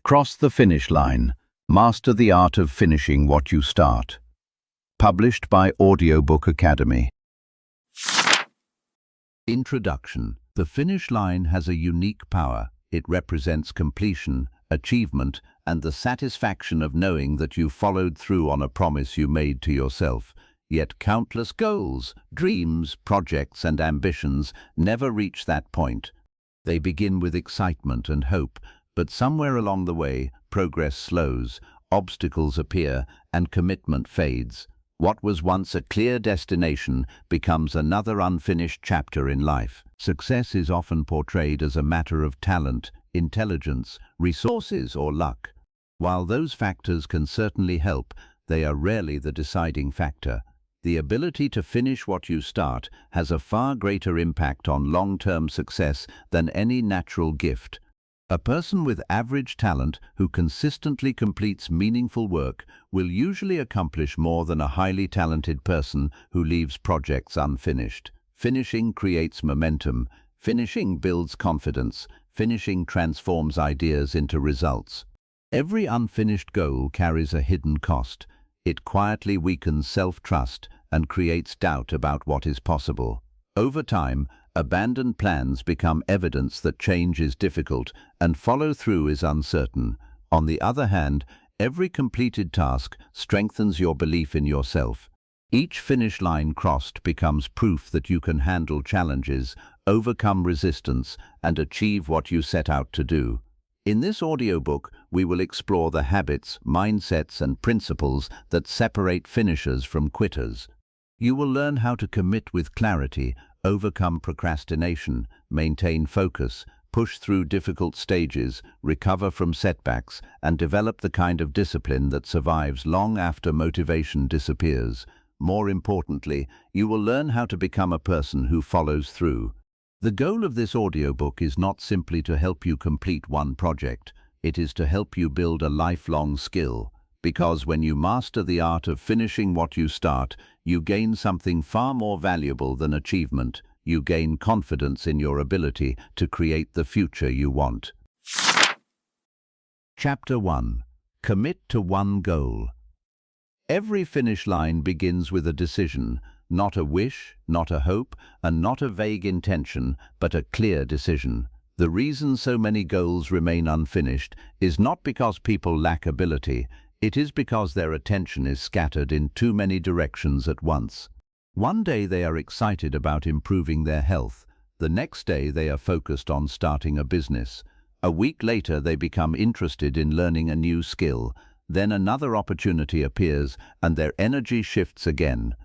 Cross the Finish Line. Master the Art of Finishing What You Start. Published by Audiobook Academy. Introduction. The finish line has a unique power. It represents completion, achievement, and the satisfaction of knowing that you followed through on a promise you made to yourself. Yet countless goals, dreams, projects, and ambitions never reach that point. They begin with excitement and hope, but somewhere along the way, progress slows, obstacles appear, and commitment fades. What was once a clear destination becomes another unfinished chapter in life. Success is often portrayed as a matter of talent, intelligence, resources, or luck. While those factors can certainly help, they are rarely the deciding factor. The ability to finish what you start has a far greater impact on long-term success than any natural gift. A person with average talent who consistently completes meaningful work will usually accomplish more than a highly talented person who leaves projects unfinished. Finishing creates momentum. Finishing builds confidence. Finishing transforms ideas into results. Every unfinished goal carries a hidden cost. It quietly weakens self-trust and creates doubt about what is possible. Over time, abandoned plans become evidence that change is difficult and follow-through is uncertain. On the other hand, every completed task strengthens your belief in yourself. Each finish line crossed becomes proof that you can handle challenges, overcome resistance, and achieve what you set out to do. In this audiobook, we will explore the habits, mindsets, and principles that separate finishers from quitters. You will learn how to commit with clarity, overcome procrastination, maintain focus, push through difficult stages, recover from setbacks, and develop the kind of discipline that survives long after motivation disappears. More importantly, you will learn how to become a person who follows through. The goal of this audiobook is not simply to help you complete one project. It is to help you build a lifelong skill. Because when you master the art of finishing what you start, you gain something far more valuable than achievement. You gain confidence in your ability to create the future you want. Chapter 1. Commit to one goal. Every finish line begins with a decision, not a wish, not a hope, and not a vague intention, but a clear decision. The reason so many goals remain unfinished is not because people lack ability. It is because their attention is scattered in too many directions at once. One day they are excited about improving their health. The next day they are focused on starting a business. A week later they become interested in learning a new skill. Then another opportunity appears and their energy shifts again.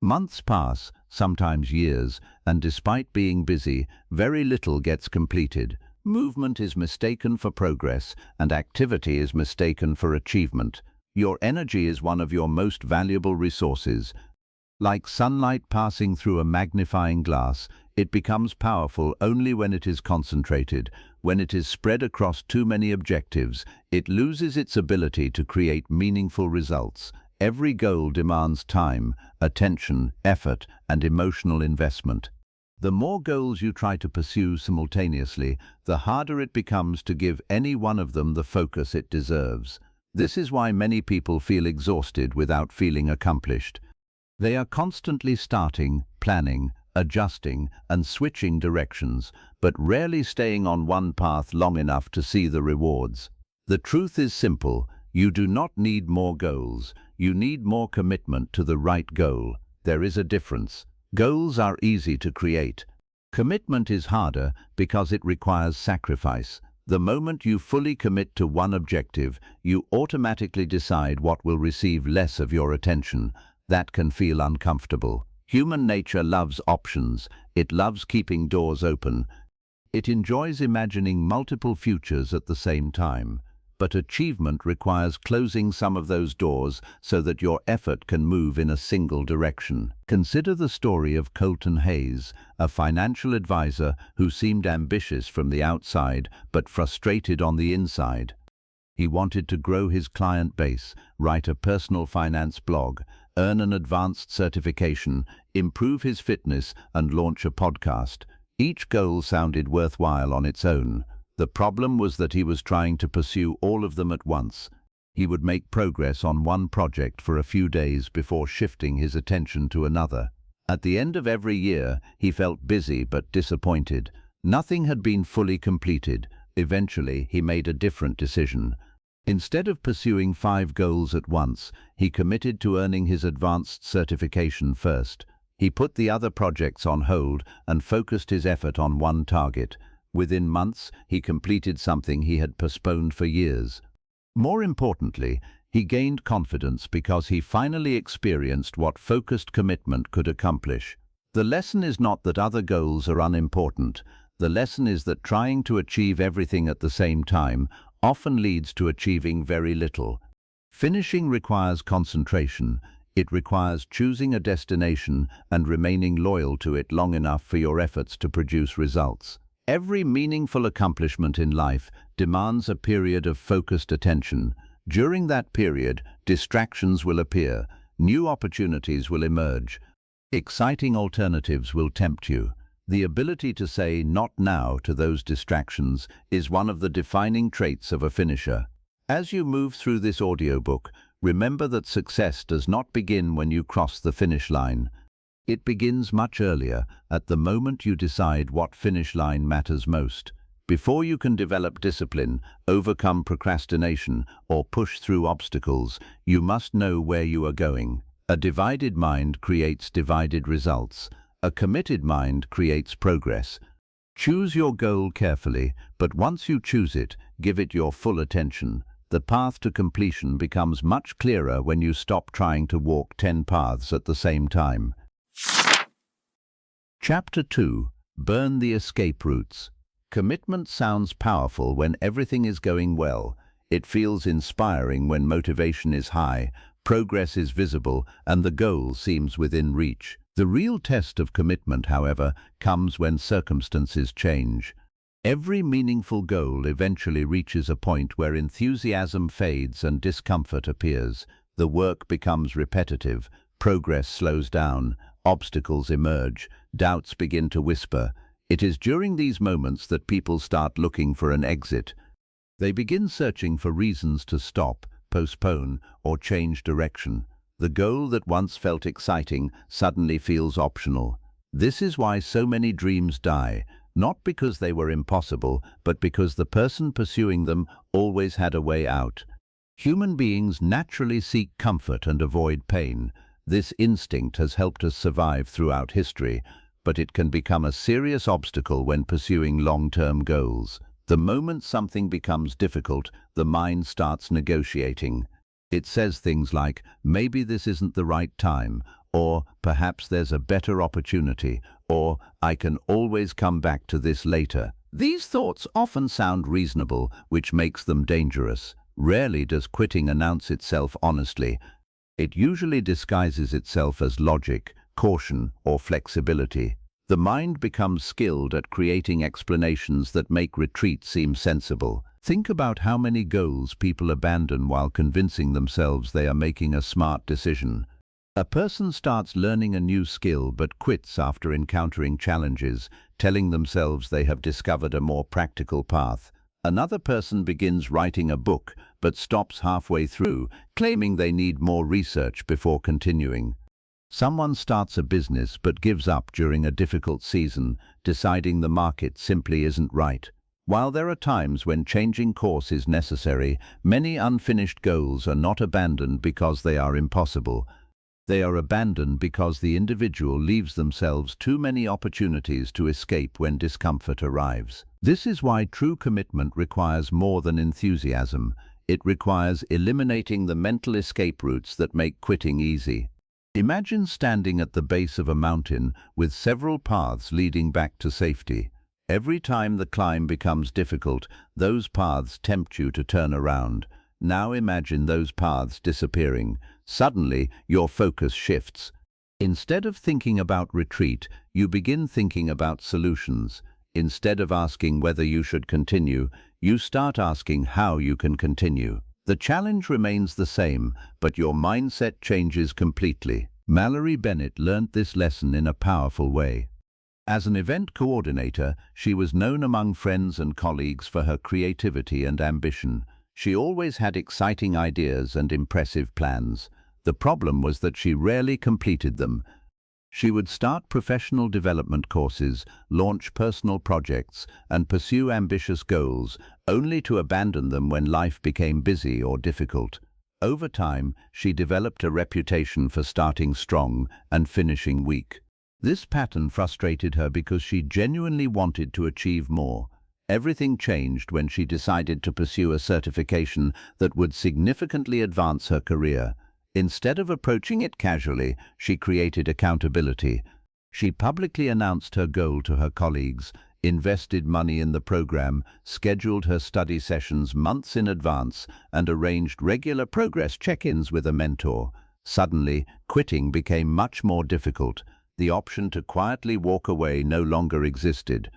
Months pass, sometimes years, and despite being busy, very little gets completed. Movement is mistaken for progress, and activity is mistaken for achievement. Your energy is one of your most valuable resources. Like sunlight passing through a magnifying glass, it becomes powerful only when it is concentrated. When it is spread across too many objectives, it loses its ability to create meaningful results. Every goal demands time, attention, effort, and emotional investment. The more goals you try to pursue simultaneously, the harder it becomes to give any one of them the focus it deserves. This is why many people feel exhausted without feeling accomplished. They are constantly starting, planning, adjusting, and switching directions, but rarely staying on one path long enough to see the rewards. The truth is simple. You do not need more goals. You need more commitment to the right goal. There is a difference. Goals are easy to create. Commitment is harder because it requires sacrifice. The moment you fully commit to one objective, you automatically decide what will receive less of your attention. That can feel uncomfortable. Human nature loves options. It loves keeping doors open. It enjoys imagining multiple futures at the same time. But achievement requires closing some of those doors so that your effort can move in a single direction. Consider the story of Colton Hayes, a financial advisor who seemed ambitious from the outside but frustrated on the inside. He wanted to grow his client base, write a personal finance blog, earn an advanced certification, improve his fitness, and launch a podcast. Each goal sounded worthwhile on its own. The problem was that he was trying to pursue all of them at once. He would make progress on one project for a few days before shifting his attention to another. At the end of every year, he felt busy but disappointed. Nothing had been fully completed. Eventually, he made a different decision. Instead of pursuing 5 goals at once, he committed to earning his advanced certification first. He put the other projects on hold and focused his effort on one target. Within months, he completed something he had postponed for years. More importantly, he gained confidence because he finally experienced what focused commitment could accomplish. The lesson is not that other goals are unimportant. The lesson is that trying to achieve everything at the same time often leads to achieving very little. Finishing requires concentration. It requires choosing a destination and remaining loyal to it long enough for your efforts to produce results. Every meaningful accomplishment in life demands a period of focused attention. During that period, distractions will appear, new opportunities will emerge, exciting alternatives will tempt you. The ability to say "not now" to those distractions is one of the defining traits of a finisher. As you move through this audiobook, remember that success does not begin when you cross the finish line. It begins much earlier, at the moment you decide what finish line matters most. Before you can develop discipline, overcome procrastination, or push through obstacles, you must know where you are going. A divided mind creates divided results. A committed mind creates progress. Choose your goal carefully, but once you choose it, give it your full attention. The path to completion becomes much clearer when you stop trying to walk 10 paths at the same time. Chapter 2. Burn the escape routes. Commitment sounds powerful when everything is going well. It feels inspiring when motivation is high, progress is visible, and the goal seems within reach. The real test of commitment, however, comes when circumstances change. Every meaningful goal eventually reaches a point where enthusiasm fades and discomfort appears. The work becomes repetitive, progress slows down, obstacles emerge, doubts begin to whisper. It is during these moments that people start looking for an exit. They begin searching for reasons to stop, postpone, or change direction. The goal that once felt exciting suddenly feels optional. This is why so many dreams die, not because they were impossible, but because the person pursuing them always had a way out. Human beings naturally seek comfort and avoid pain. This instinct has helped us survive throughout history, but it can become a serious obstacle when pursuing long-term goals. The moment something becomes difficult, the mind starts negotiating. It says things like, "Maybe this isn't the right time," or "Perhaps there's a better opportunity," or "I can always come back to this later." These thoughts often sound reasonable, which makes them dangerous. Rarely does quitting announce itself honestly. It usually disguises itself as logic, caution, or flexibility. The mind becomes skilled at creating explanations that make retreat seem sensible. Think about how many goals people abandon while convincing themselves they are making a smart decision. A person starts learning a new skill but quits after encountering challenges, telling themselves they have discovered a more practical path. Another person begins writing a book but stops halfway through, claiming they need more research before continuing. Someone starts a business but gives up during a difficult season, deciding the market simply isn't right. While there are times when changing course is necessary, many unfinished goals are not abandoned because they are impossible. They are abandoned because the individual leaves themselves too many opportunities to escape when discomfort arrives. This is why true commitment requires more than enthusiasm. It requires eliminating the mental escape routes that make quitting easy. Imagine standing at the base of a mountain with several paths leading back to safety. Every time the climb becomes difficult, those paths tempt you to turn around. Now imagine those paths disappearing. Suddenly, your focus shifts. Instead of thinking about retreat, you begin thinking about solutions. Instead of asking whether you should continue, you start asking how you can continue. The challenge remains the same, but your mindset changes completely. Mallory Bennett learned this lesson in a powerful way. As an event coordinator, she was known among friends and colleagues for her creativity and ambition. She always had exciting ideas and impressive plans. The problem was that she rarely completed them. She would start professional development courses, launch personal projects, and pursue ambitious goals, only to abandon them when life became busy or difficult. Over time, she developed a reputation for starting strong and finishing weak. This pattern frustrated her because she genuinely wanted to achieve more. Everything changed when she decided to pursue a certification that would significantly advance her career. Instead of approaching it casually, she created accountability. She publicly announced her goal to her colleagues, invested money in the program, scheduled her study sessions months in advance, and arranged regular progress check-ins with a mentor. Suddenly, quitting became much more difficult. The option to quietly walk away no longer existed.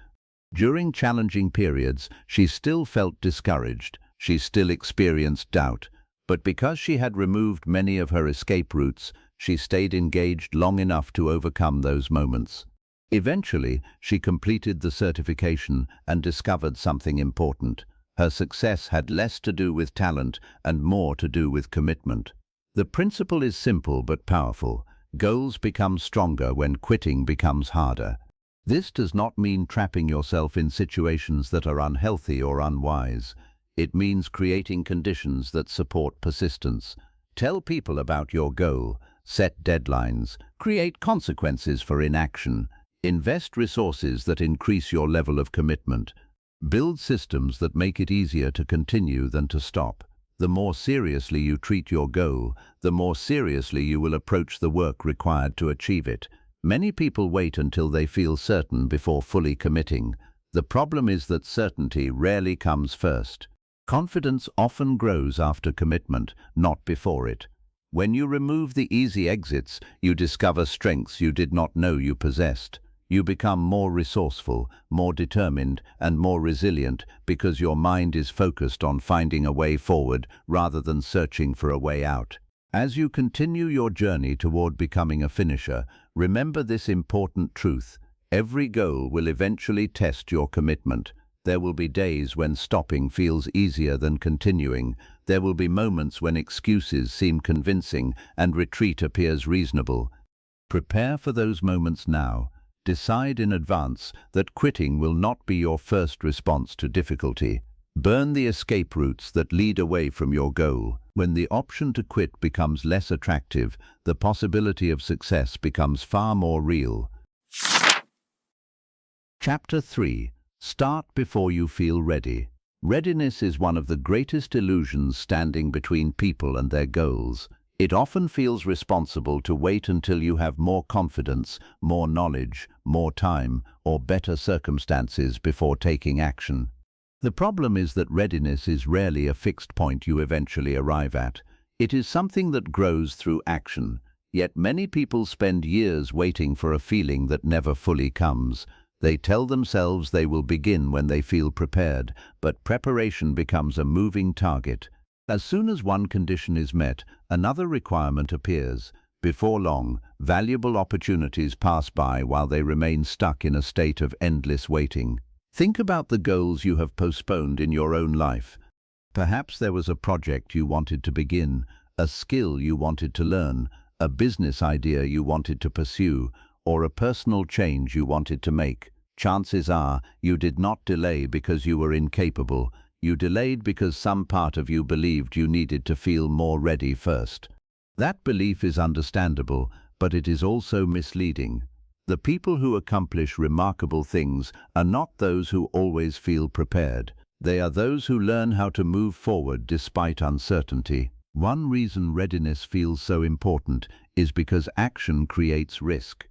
During challenging periods, she still felt discouraged. She still experienced doubt. But because she had removed many of her escape routes, she stayed engaged long enough to overcome those moments. Eventually, she completed the certification and discovered something important. Her success had less to do with talent and more to do with commitment. The principle is simple but powerful. Goals become stronger when quitting becomes harder. This does not mean trapping yourself in situations that are unhealthy or unwise. It means creating conditions that support persistence. Tell people about your goal, set deadlines, create consequences for inaction, invest resources that increase your level of commitment, build systems that make it easier to continue than to stop. The more seriously you treat your goal, the more seriously you will approach the work required to achieve it. Many people wait until they feel certain before fully committing. The problem is that certainty rarely comes first. Confidence often grows after commitment, not before it. When you remove the easy exits, you discover strengths you did not know you possessed. You become more resourceful, more determined, and more resilient because your mind is focused on finding a way forward rather than searching for a way out. As you continue your journey toward becoming a finisher, remember this important truth. Every goal will eventually test your commitment. There will be days when stopping feels easier than continuing. There will be moments when excuses seem convincing and retreat appears reasonable. Prepare for those moments now. Decide in advance that quitting will not be your first response to difficulty. Burn the escape routes that lead away from your goal. When the option to quit becomes less attractive, the possibility of success becomes far more real. Chapter 3. Start before you feel ready. Readiness is one of the greatest illusions standing between people and their goals. It often feels responsible to wait until you have more confidence, more knowledge, more time, or better circumstances before taking action. The problem is that readiness is rarely a fixed point you eventually arrive at. It is something that grows through action. Yet many people spend years waiting for a feeling that never fully comes. They tell themselves they will begin when they feel prepared, but preparation becomes a moving target. As soon as one condition is met, another requirement appears. Before long, valuable opportunities pass by while they remain stuck in a state of endless waiting. Think about the goals you have postponed in your own life. Perhaps there was a project you wanted to begin, a skill you wanted to learn, a business idea you wanted to pursue, or a personal change you wanted to make. Chances are you did not delay because you were incapable. You delayed because some part of you believed you needed to feel more ready first. That belief is understandable, but it is also misleading. The people who accomplish remarkable things are not those who always feel prepared. They are those who learn how to move forward despite uncertainty. One reason readiness feels so important is because action creates risk.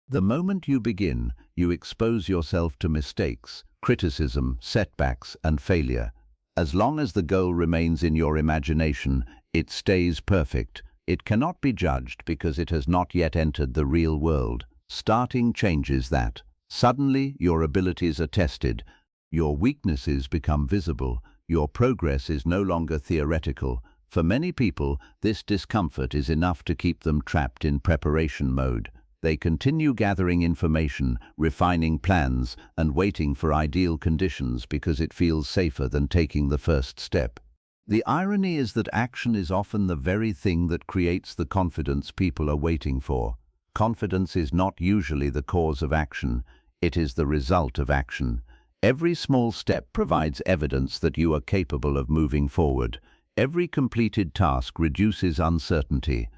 The moment you begin, you expose yourself to mistakes, criticism, setbacks, and failure. As long as the goal remains in your imagination, it stays perfect. It cannot be judged because it has not yet entered the real world. Starting changes that. Suddenly, your abilities are tested. Your weaknesses become visible. Your progress is no longer theoretical. For many people, this discomfort is enough to keep them trapped in preparation mode. They continue gathering information, refining plans, and waiting for ideal conditions because it feels safer than taking the first step. The irony is that action is often the very thing that creates the confidence people are waiting for. Confidence is not usually the cause of action, it is the result of action. Every small step provides evidence that you are capable of moving forward. Every completed task reduces uncertainty.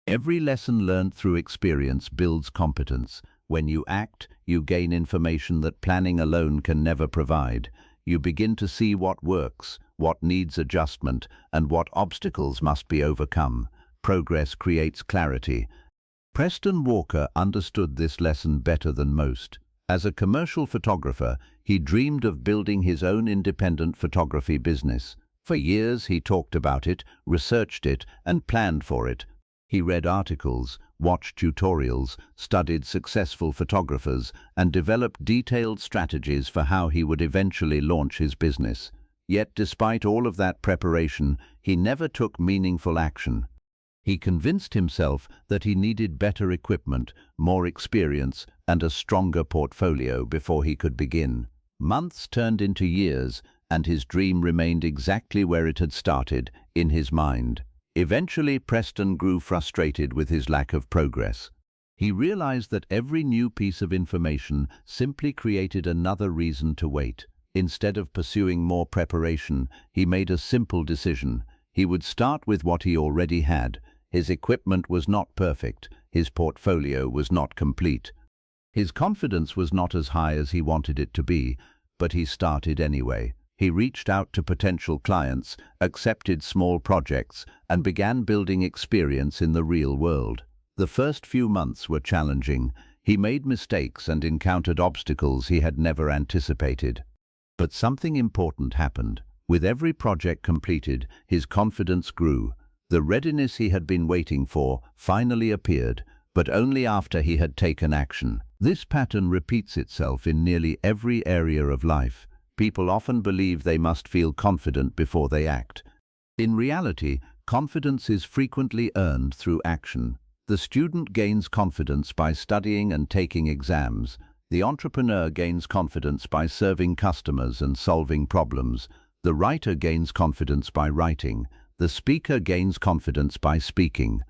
Every lesson learned through experience builds competence. When you act, you gain information that planning alone can never provide. You begin to see what works, what needs adjustment, and what obstacles must be overcome. Progress creates clarity. Preston Walker understood this lesson better than most. As a commercial photographer, he dreamed of building his own independent photography business. For years, he talked about it, researched it, and planned for it. He read articles, watched tutorials, studied successful photographers, and developed detailed strategies for how he would eventually launch his business. Yet, despite all of that preparation, he never took meaningful action. He convinced himself that he needed better equipment, more experience, and a stronger portfolio before he could begin. Months turned into years, and his dream remained exactly where it had started, in his mind. Eventually, Preston grew frustrated with his lack of progress. He realized that every new piece of information simply created another reason to wait. Instead of pursuing more preparation, he made a simple decision. He would start with what he already had. His equipment was not perfect. His portfolio was not complete. His confidence was not as high as he wanted it to be, but he started anyway. He reached out to potential clients, accepted small projects, and began building experience in the real world. The first few months were challenging. He made mistakes and encountered obstacles he had never anticipated. But something important happened. With every project completed, his confidence grew. The readiness he had been waiting for finally appeared, but only after he had taken action. This pattern repeats itself in nearly every area of life. People often believe they must feel confident before they act. In reality, confidence is frequently earned through action. The student gains confidence by studying and taking exams. The entrepreneur gains confidence by serving customers and solving problems. The writer gains confidence by writing. The speaker gains confidence by speaking.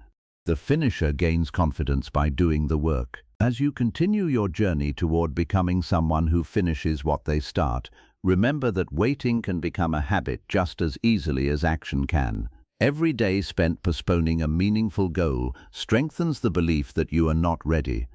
The finisher gains confidence by doing the work. As you continue your journey toward becoming someone who finishes what they start, remember that waiting can become a habit just as easily as action can. Every day spent postponing a meaningful goal strengthens the belief that you are not ready.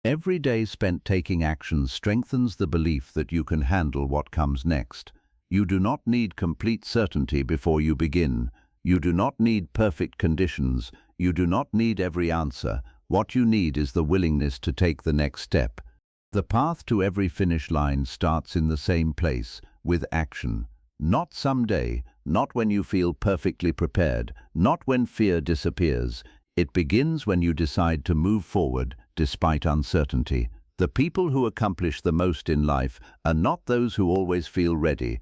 Every day spent taking action strengthens the belief that you can handle what comes next. You do not need complete certainty before you begin. You do not need perfect conditions. You do not need every answer. What you need is the willingness to take the next step. The path to every finish line starts in the same place, with action. Not someday, not when you feel perfectly prepared, not when fear disappears. It begins when you decide to move forward despite uncertainty. The people who accomplish the most in life are not those who always feel ready.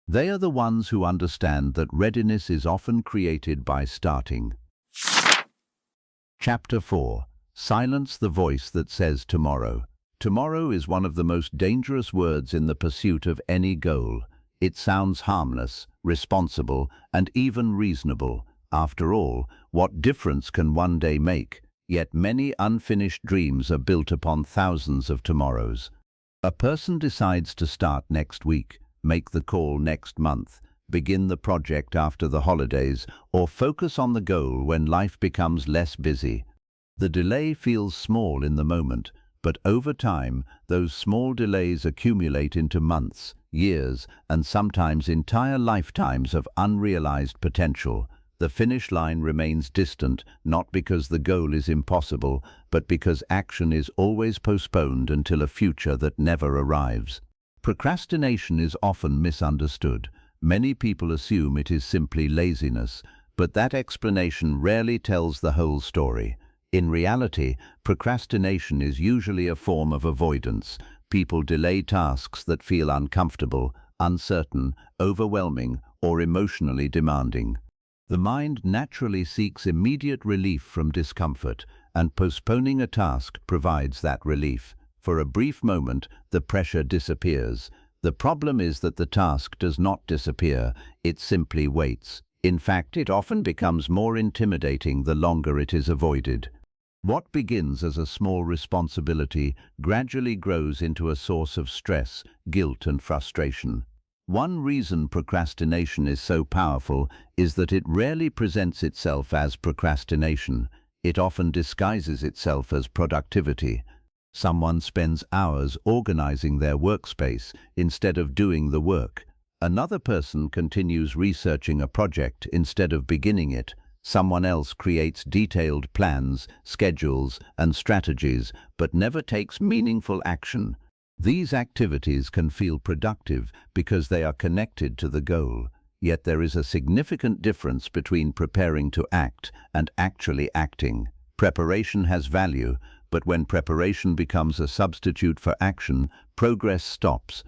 They are the ones who understand that readiness is often created by starting. Chapter 4. Silence the voice that says tomorrow. Tomorrow is one of the most dangerous words in the pursuit of any goal. It sounds harmless, responsible, and even reasonable. After all, what difference can one day make? Yet many unfinished dreams are built upon thousands of tomorrows. A person decides to start next week, make the call next month, begin the project after the holidays, or focus on the goal when life becomes less busy. The delay feels small in the moment, but over time, those small delays accumulate into months, years, and sometimes entire lifetimes of unrealized potential. The finish line remains distant, not because the goal is impossible, but because action is always postponed until a future that never arrives. Procrastination is often misunderstood. Many people assume it is simply laziness, but that explanation rarely tells the whole story. In reality, procrastination is usually a form of avoidance. People delay tasks that feel uncomfortable, uncertain, overwhelming, or emotionally demanding. The mind naturally seeks immediate relief from discomfort, and postponing a task provides that relief. For a brief moment, the pressure disappears. The problem is that the task does not disappear, it simply waits. In fact, it often becomes more intimidating the longer it is avoided. What begins as a small responsibility gradually grows into a source of stress, guilt, and frustration. One reason procrastination is so powerful is that it rarely presents itself as procrastination. It often disguises itself as productivity. Someone spends hours organizing their workspace instead of doing the work. Another person continues researching a project instead of beginning it. Someone else creates detailed plans, schedules, and strategies, but never takes meaningful action. These activities can feel productive because they are connected to the goal. Yet there is a significant difference between preparing to act and actually acting. Preparation has value, but when preparation becomes a substitute for action, progress stops.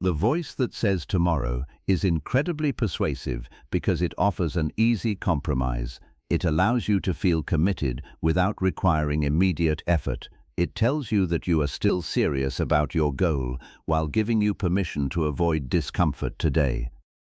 The voice that says tomorrow is incredibly persuasive because it offers an easy compromise. It allows you to feel committed without requiring immediate effort. It tells you that you are still serious about your goal while giving you permission to avoid discomfort today.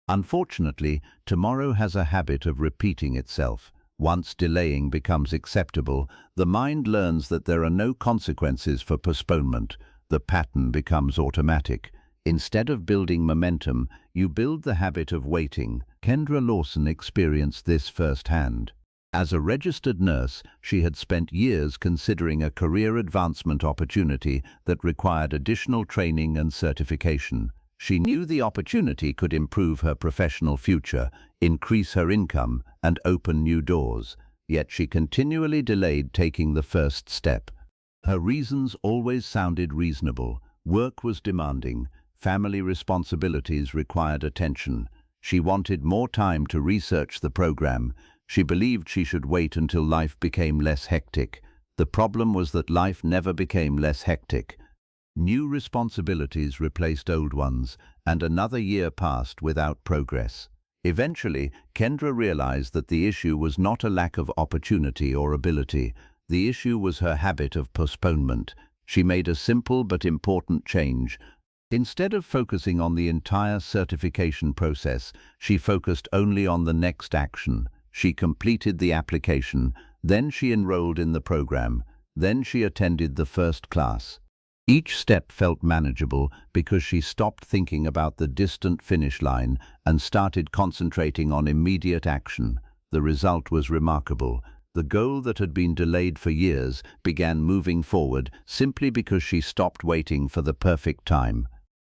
Unfortunately, tomorrow has a habit of repeating itself. Once delaying becomes acceptable, the mind learns that there are no consequences for postponement. The pattern becomes automatic. Instead of building momentum, you build the habit of waiting. Kendra Lawson experienced this firsthand. As a registered nurse, she had spent years considering a career advancement opportunity that required additional training and certification. She knew the opportunity could improve her professional future, increase her income, and open new doors. Yet she continually delayed taking the first step. Her reasons always sounded reasonable. Work was demanding. Family responsibilities required attention. She wanted more time to research the program. She believed she should wait until life became less hectic. The problem was that life never became less hectic. New responsibilities replaced old ones, and another year passed without progress. Eventually, Kendra realized that the issue was not a lack of opportunity or ability. The issue was her habit of postponement. She made a simple but important change. Instead of focusing on the entire certification process, she focused only on the next action. She completed the application, then she enrolled in the program, then she attended the first class. Each step felt manageable because she stopped thinking about the distant finish line and started concentrating on immediate action. The result was remarkable. The goal that had been delayed for years began moving forward simply because she stopped waiting for the perfect time.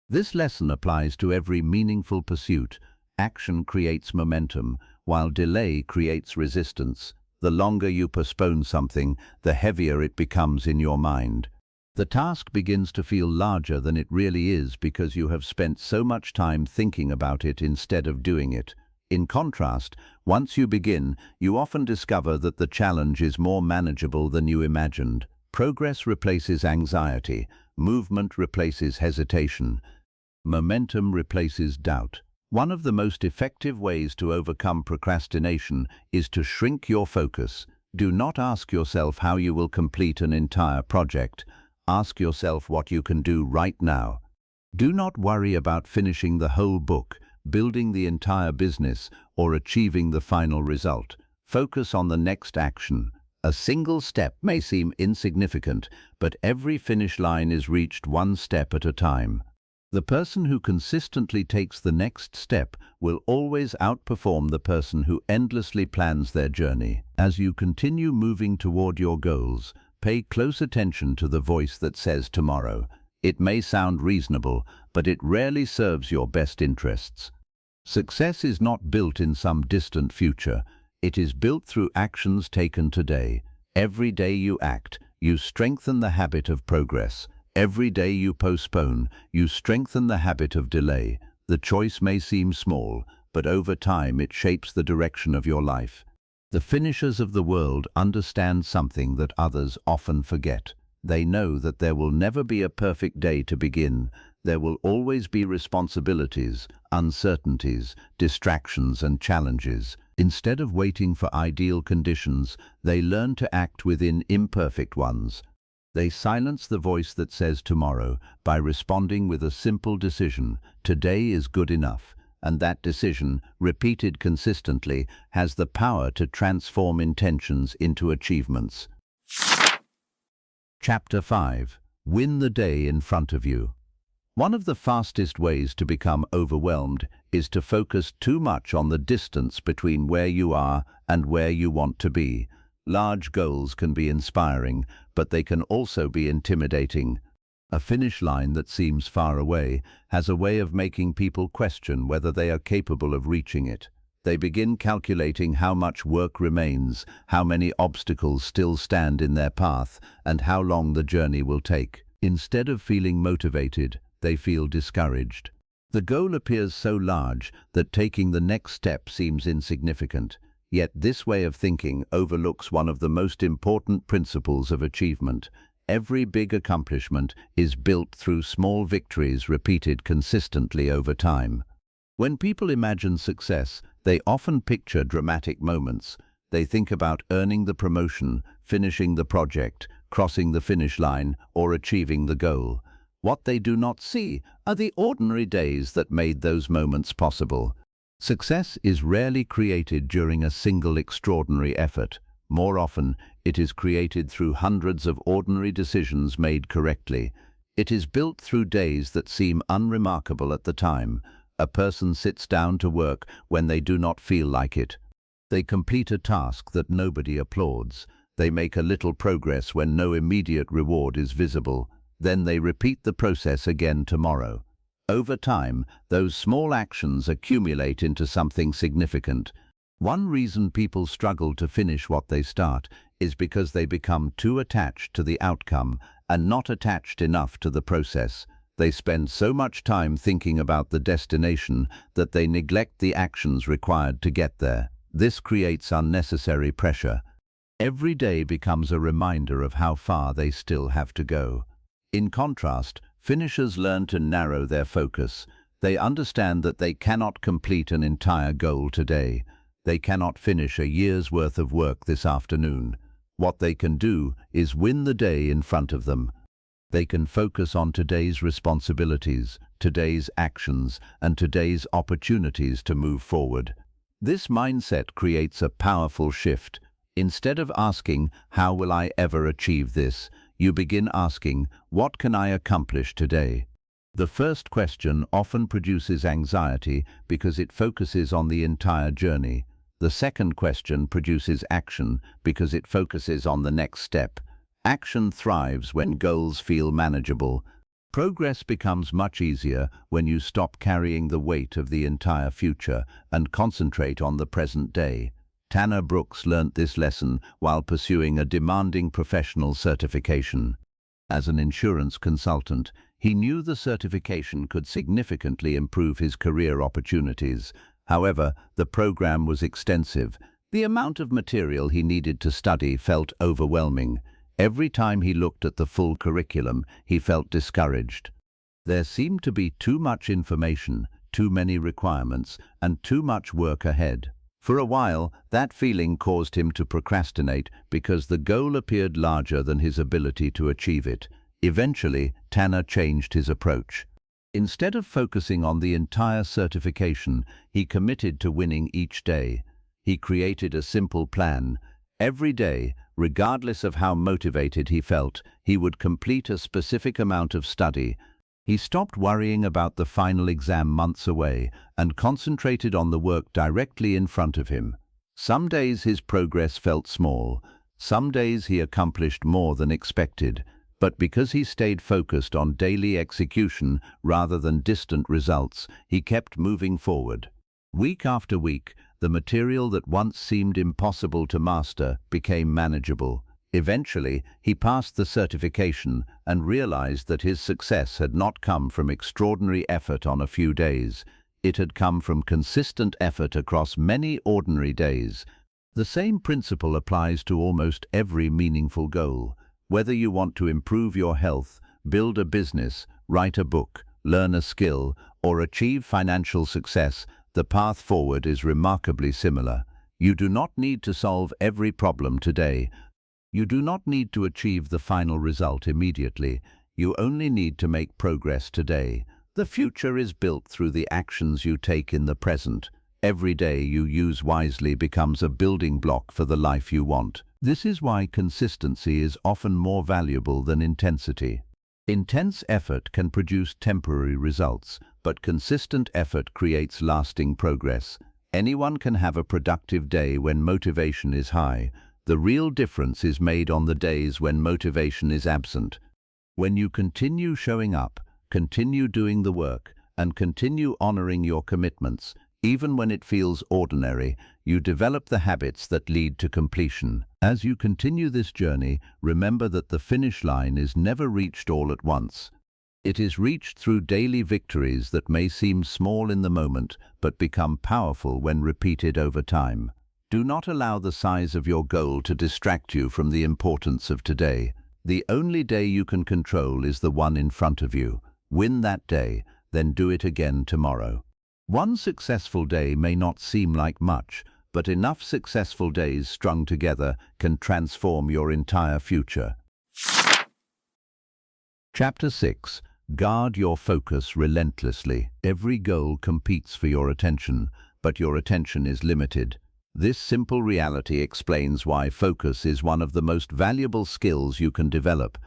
This lesson applies to every meaningful pursuit. Action creates momentum, while delay creates resistance. The longer you postpone something, the heavier it becomes in your mind. The task begins to feel larger than it really is because you have spent so much time thinking about it instead of doing it. In contrast, once you begin, you often discover that the challenge is more manageable than you imagined. Progress replaces anxiety, movement replaces hesitation, momentum replaces doubt. One of the most effective ways to overcome procrastination is to shrink your focus. Do not ask yourself how you will complete an entire project. Ask yourself what you can do right now. Do not worry about finishing the whole book, building the entire business, or achieving the final result. Focus on the next action. A single step may seem insignificant, but every finish line is reached one step at a time. The person who consistently takes the next step will always outperform the person who endlessly plans their journey. As you continue moving toward your goals, pay close attention to the voice that says tomorrow. It may sound reasonable, but it rarely serves your best interests. Success is not built in some distant future. It is built through actions taken today. Every day you act, you strengthen the habit of progress. Every day you postpone, you strengthen the habit of delay. The choice may seem small, but over time it shapes the direction of your life. The finishers of the world understand something that others often forget. They know that there will never be a perfect day to begin. There will always be responsibilities, uncertainties, distractions, and challenges. Instead of waiting for ideal conditions, they learn to act within imperfect ones. They silence the voice that says tomorrow by responding with a simple decision: today is good enough. And that decision, repeated consistently, has the power to transform intentions into achievements. Chapter 5. Win the day in front of you. One of the fastest ways to become overwhelmed is to focus too much on the distance between where you are and where you want to be. Large goals can be inspiring, but they can also be intimidating. A finish line that seems far away has a way of making people question whether they are capable of reaching it. They begin calculating how much work remains, how many obstacles still stand in their path, and how long the journey will take. Instead of feeling motivated, they feel discouraged. The goal appears so large that taking the next step seems insignificant. Yet this way of thinking overlooks one of the most important principles of achievement. Every big accomplishment is built through small victories repeated consistently over time. When people imagine success, they often picture dramatic moments. They think about earning the promotion, finishing the project, crossing the finish line, or achieving the goal. What they do not see are the ordinary days that made those moments possible. Success is rarely created during a single extraordinary effort. More often, it is created through hundreds of ordinary decisions made correctly. It is built through days that seem unremarkable at the time. A person sits down to work when they do not feel like it. They complete a task that nobody applauds. They make a little progress when no immediate reward is visible. Then they repeat the process again tomorrow. Over time, those small actions accumulate into something significant. One reason people struggle to finish what they start is because they become too attached to the outcome and not attached enough to the process. They spend so much time thinking about the destination that they neglect the actions required to get there. This creates unnecessary pressure. Every day becomes a reminder of how far they still have to go. In contrast, finishers learn to narrow their focus. They understand that they cannot complete an entire goal today. They cannot finish a year's worth of work this afternoon. What they can do is win the day in front of them. They can focus on today's responsibilities, today's actions, and today's opportunities to move forward. This mindset creates a powerful shift. Instead of asking, "How will I ever achieve this?" you begin asking, "What can I accomplish today?" The first question often produces anxiety because it focuses on the entire journey. The second question produces action because it focuses on the next step. Action thrives when goals feel manageable. Progress becomes much easier when you stop carrying the weight of the entire future and concentrate on the present day. Tanner Brooks learnt this lesson while pursuing a demanding professional certification. As an insurance consultant, he knew the certification could significantly improve his career opportunities. However, the program was extensive. The amount of material he needed to study felt overwhelming. Every time he looked at the full curriculum, he felt discouraged. There seemed to be too much information, too many requirements, and too much work ahead. For a while, that feeling caused him to procrastinate because the goal appeared larger than his ability to achieve it. Eventually, Tanner changed his approach. Instead of focusing on the entire certification, he committed to winning each day. He created a simple plan. Every day, regardless of how motivated he felt, he would complete a specific amount of study. He stopped worrying about the final exam months away and concentrated on the work directly in front of him. Some days his progress felt small. Some days he accomplished more than expected. But because he stayed focused on daily execution rather than distant results, he kept moving forward. Week after week, the material that once seemed impossible to master became manageable. Eventually, he passed the certification and realized that his success had not come from extraordinary effort on a few days. It had come from consistent effort across many ordinary days. The same principle applies to almost every meaningful goal. Whether you want to improve your health, build a business, write a book, learn a skill, or achieve financial success, the path forward is remarkably similar. You do not need to solve every problem today. You do not need to achieve the final result immediately. You only need to make progress today. The future is built through the actions you take in the present. Every day you use wisely becomes a building block for the life you want. This is why consistency is often more valuable than intensity. Intense effort can produce temporary results, but consistent effort creates lasting progress. Anyone can have a productive day when motivation is high. The real difference is made on the days when motivation is absent. When you continue showing up, continue doing the work, and continue honoring your commitments, even when it feels ordinary, you develop the habits that lead to completion. As you continue this journey, remember that the finish line is never reached all at once. It is reached through daily victories that may seem small in the moment, but become powerful when repeated over time. Do not allow the size of your goal to distract you from the importance of today. The only day you can control is the one in front of you. Win that day, then do it again tomorrow. One successful day may not seem like much, but enough successful days strung together can transform your entire future. Chapter 6. Guard your focus relentlessly. Every goal competes for your attention, but your attention is limited. This simple reality explains why focus is one of the most valuable skills you can develop.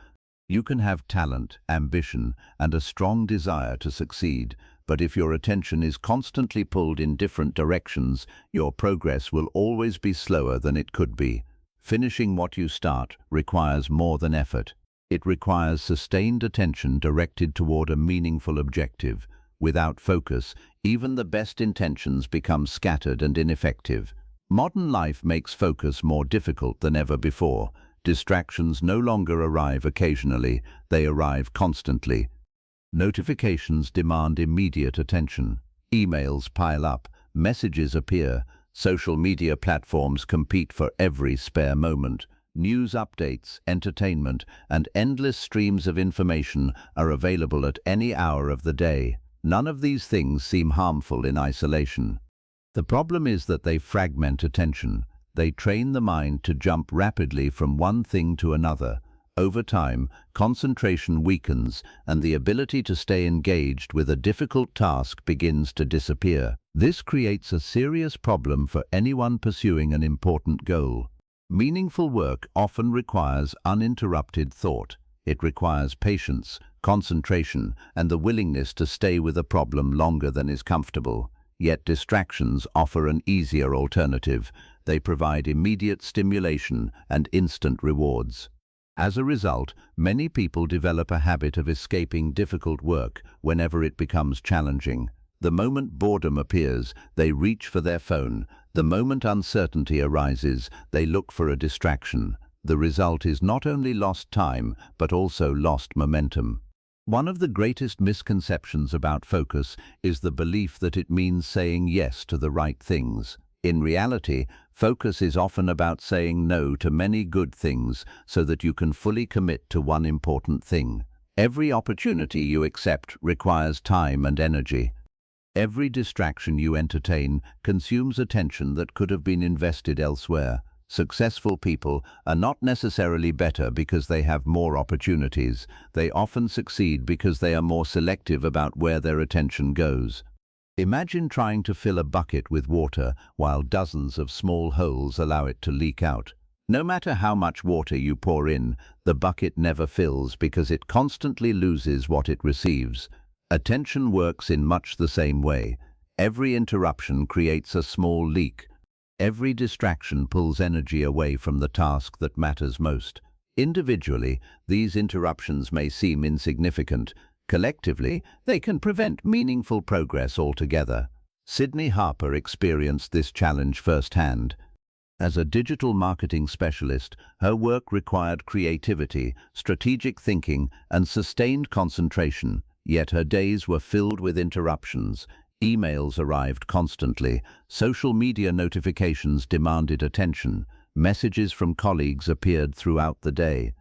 You can have talent, ambition, and a strong desire to succeed, but if your attention is constantly pulled in different directions, your progress will always be slower than it could be. Finishing what you start requires more than effort. It requires sustained attention directed toward a meaningful objective. Without focus, even the best intentions become scattered and ineffective. Modern life makes focus more difficult than ever before. Distractions no longer arrive occasionally, they arrive constantly. Notifications demand immediate attention. Emails pile up, messages appear, social media platforms compete for every spare moment. News updates, entertainment, and endless streams of information are available at any hour of the day. None of these things seem harmful in isolation. The problem is that they fragment attention. They train the mind to jump rapidly from one thing to another. Over time, concentration weakens and the ability to stay engaged with a difficult task begins to disappear. This creates a serious problem for anyone pursuing an important goal. Meaningful work often requires uninterrupted thought. It requires patience, concentration, and the willingness to stay with a problem longer than is comfortable. Yet distractions offer an easier alternative. They provide immediate stimulation and instant rewards. As a result, many people develop a habit of escaping difficult work whenever it becomes challenging. The moment boredom appears, they reach for their phone. The moment uncertainty arises, they look for a distraction. The result is not only lost time, but also lost momentum. One of the greatest misconceptions about focus is the belief that it means saying yes to the right things. In reality, focus is often about saying no to many good things so that you can fully commit to one important thing. Every opportunity you accept requires time and energy. Every distraction you entertain consumes attention that could have been invested elsewhere. Successful people are not necessarily better because they have more opportunities. They often succeed because they are more selective about where their attention goes. Imagine trying to fill a bucket with water while dozens of small holes allow it to leak out. No matter how much water you pour in, the bucket never fills because it constantly loses what it receives. Attention works in much the same way. Every interruption creates a small leak. Every distraction pulls energy away from the task that matters most. Individually, these interruptions may seem insignificant. Collectively, they can prevent meaningful progress altogether. Sydney Harper experienced this challenge firsthand. As a digital marketing specialist, her work required creativity, strategic thinking, and sustained concentration, yet her days were filled with interruptions. Emails arrived constantly, social media notifications demanded attention, messages from colleagues appeared throughout the day.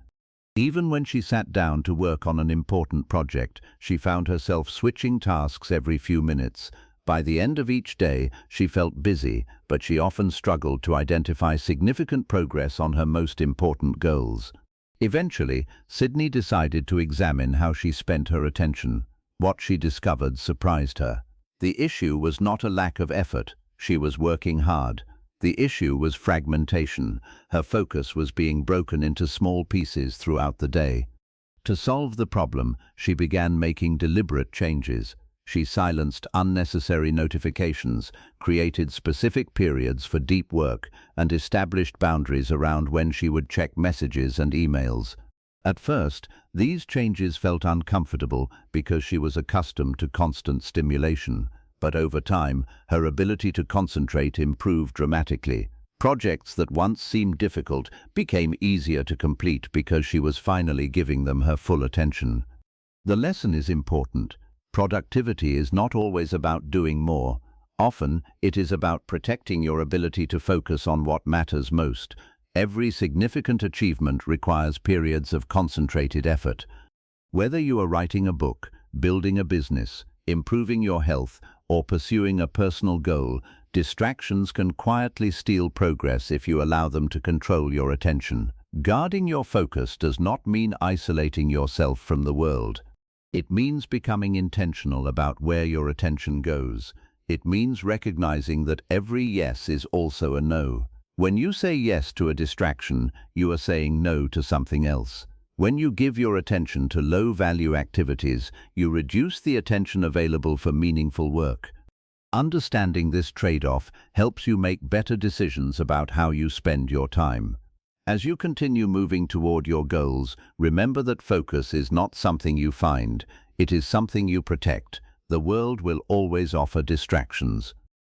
Even when she sat down to work on an important project, she found herself switching tasks every few minutes. By the end of each day, she felt busy, but she often struggled to identify significant progress on her most important goals. Eventually, Sydney decided to examine how she spent her attention. What she discovered surprised her. The issue was not a lack of effort. She was working hard. The issue was fragmentation. Her focus was being broken into small pieces throughout the day. To solve the problem, she began making deliberate changes. She silenced unnecessary notifications, created specific periods for deep work, and established boundaries around when she would check messages and emails. At first, these changes felt uncomfortable because she was accustomed to constant stimulation. But over time, her ability to concentrate improved dramatically. Projects that once seemed difficult became easier to complete because she was finally giving them her full attention. The lesson is important. Productivity is not always about doing more. Often, it is about protecting your ability to focus on what matters most. Every significant achievement requires periods of concentrated effort. Whether you are writing a book, building a business, improving your health, or pursuing a personal goal, distractions can quietly steal progress if you allow them to control your attention. Guarding your focus does not mean isolating yourself from the world. It means becoming intentional about where your attention goes. It means recognizing that every yes is also a no. When you say yes to a distraction, you are saying no to something else. When you give your attention to low-value activities, you reduce the attention available for meaningful work. Understanding this trade-off helps you make better decisions about how you spend your time. As you continue moving toward your goals, remember that focus is not something you find, it is something you protect. The world will always offer distractions.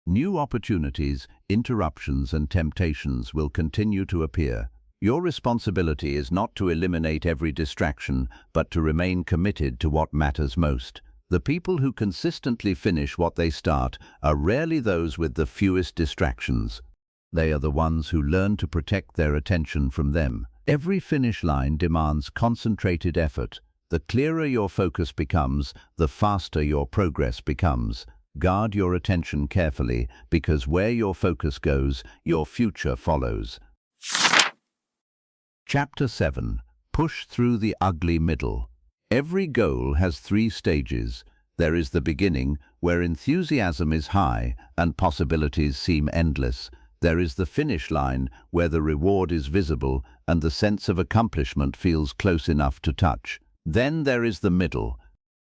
New opportunities, interruptions, and temptations will continue to appear. Your responsibility is not to eliminate every distraction, but to remain committed to what matters most. The people who consistently finish what they start are rarely those with the fewest distractions. They are the ones who learn to protect their attention from them. Every finish line demands concentrated effort. The clearer your focus becomes, the faster your progress becomes. Guard your attention carefully, because where your focus goes, your future follows. Chapter 7. Push through the ugly middle. Every goal has 3 stages. There is the beginning, where enthusiasm is high and possibilities seem endless. There is the finish line, where the reward is visible and the sense of accomplishment feels close enough to touch. Then there is the middle.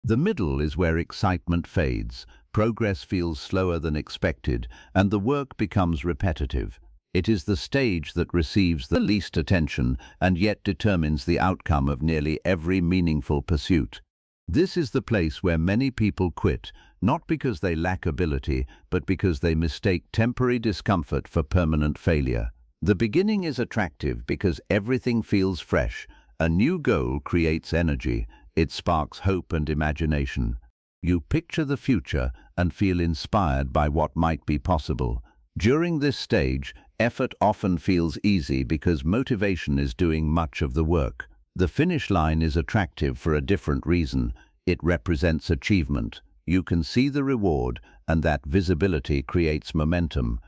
The middle is where excitement fades, progress feels slower than expected, and the work becomes repetitive. It is the stage that receives the least attention and yet determines the outcome of nearly every meaningful pursuit. This is the place where many people quit, not because they lack ability, but because they mistake temporary discomfort for permanent failure. The beginning is attractive because everything feels fresh. A new goal creates energy. It sparks hope and imagination. You picture the future and feel inspired by what might be possible. During this stage, effort often feels easy because motivation is doing much of the work. The finish line is attractive for a different reason. It represents achievement. You can see the reward, and that visibility creates momentum.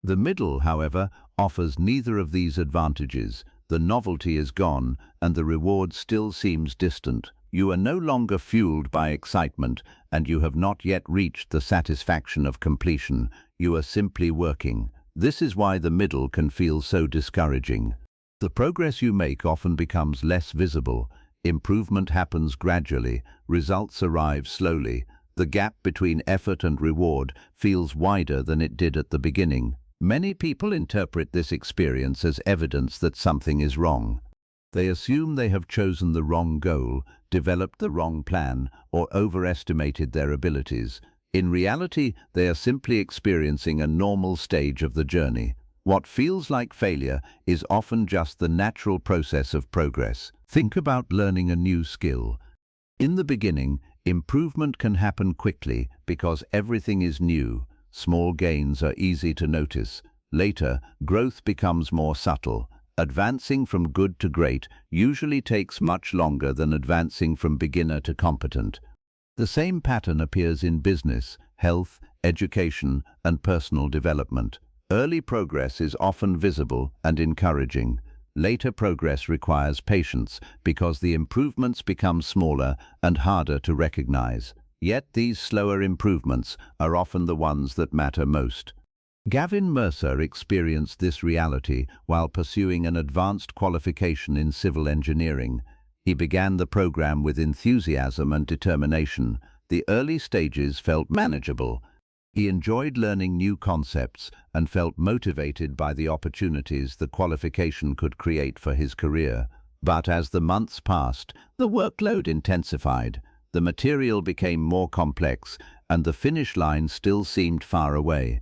The middle, however, offers neither of these advantages. The novelty is gone, and the reward still seems distant. You are no longer fueled by excitement, and you have not yet reached the satisfaction of completion. You are simply working. This is why the middle can feel so discouraging. The progress you make often becomes less visible. Improvement happens gradually. Results arrive slowly. The gap between effort and reward feels wider than it did at the beginning. Many people interpret this experience as evidence that something is wrong. They assume they have chosen the wrong goal, developed the wrong plan, or overestimated their abilities. In reality, they are simply experiencing a normal stage of the journey. What feels like failure is often just the natural process of progress. Think about learning a new skill. In the beginning, improvement can happen quickly because everything is new. Small gains are easy to notice. Later, growth becomes more subtle. Advancing from good to great usually takes much longer than advancing from beginner to competent. The same pattern appears in business, health, education, and personal development. Early progress is often visible and encouraging. Later progress requires patience because the improvements become smaller and harder to recognize. Yet these slower improvements are often the ones that matter most. Gavin Mercer experienced this reality while pursuing an advanced qualification in civil engineering. He began the program with enthusiasm and determination. The early stages felt manageable. He enjoyed learning new concepts and felt motivated by the opportunities the qualification could create for his career. But as the months passed, the workload intensified. The material became more complex, and the finish line still seemed far away.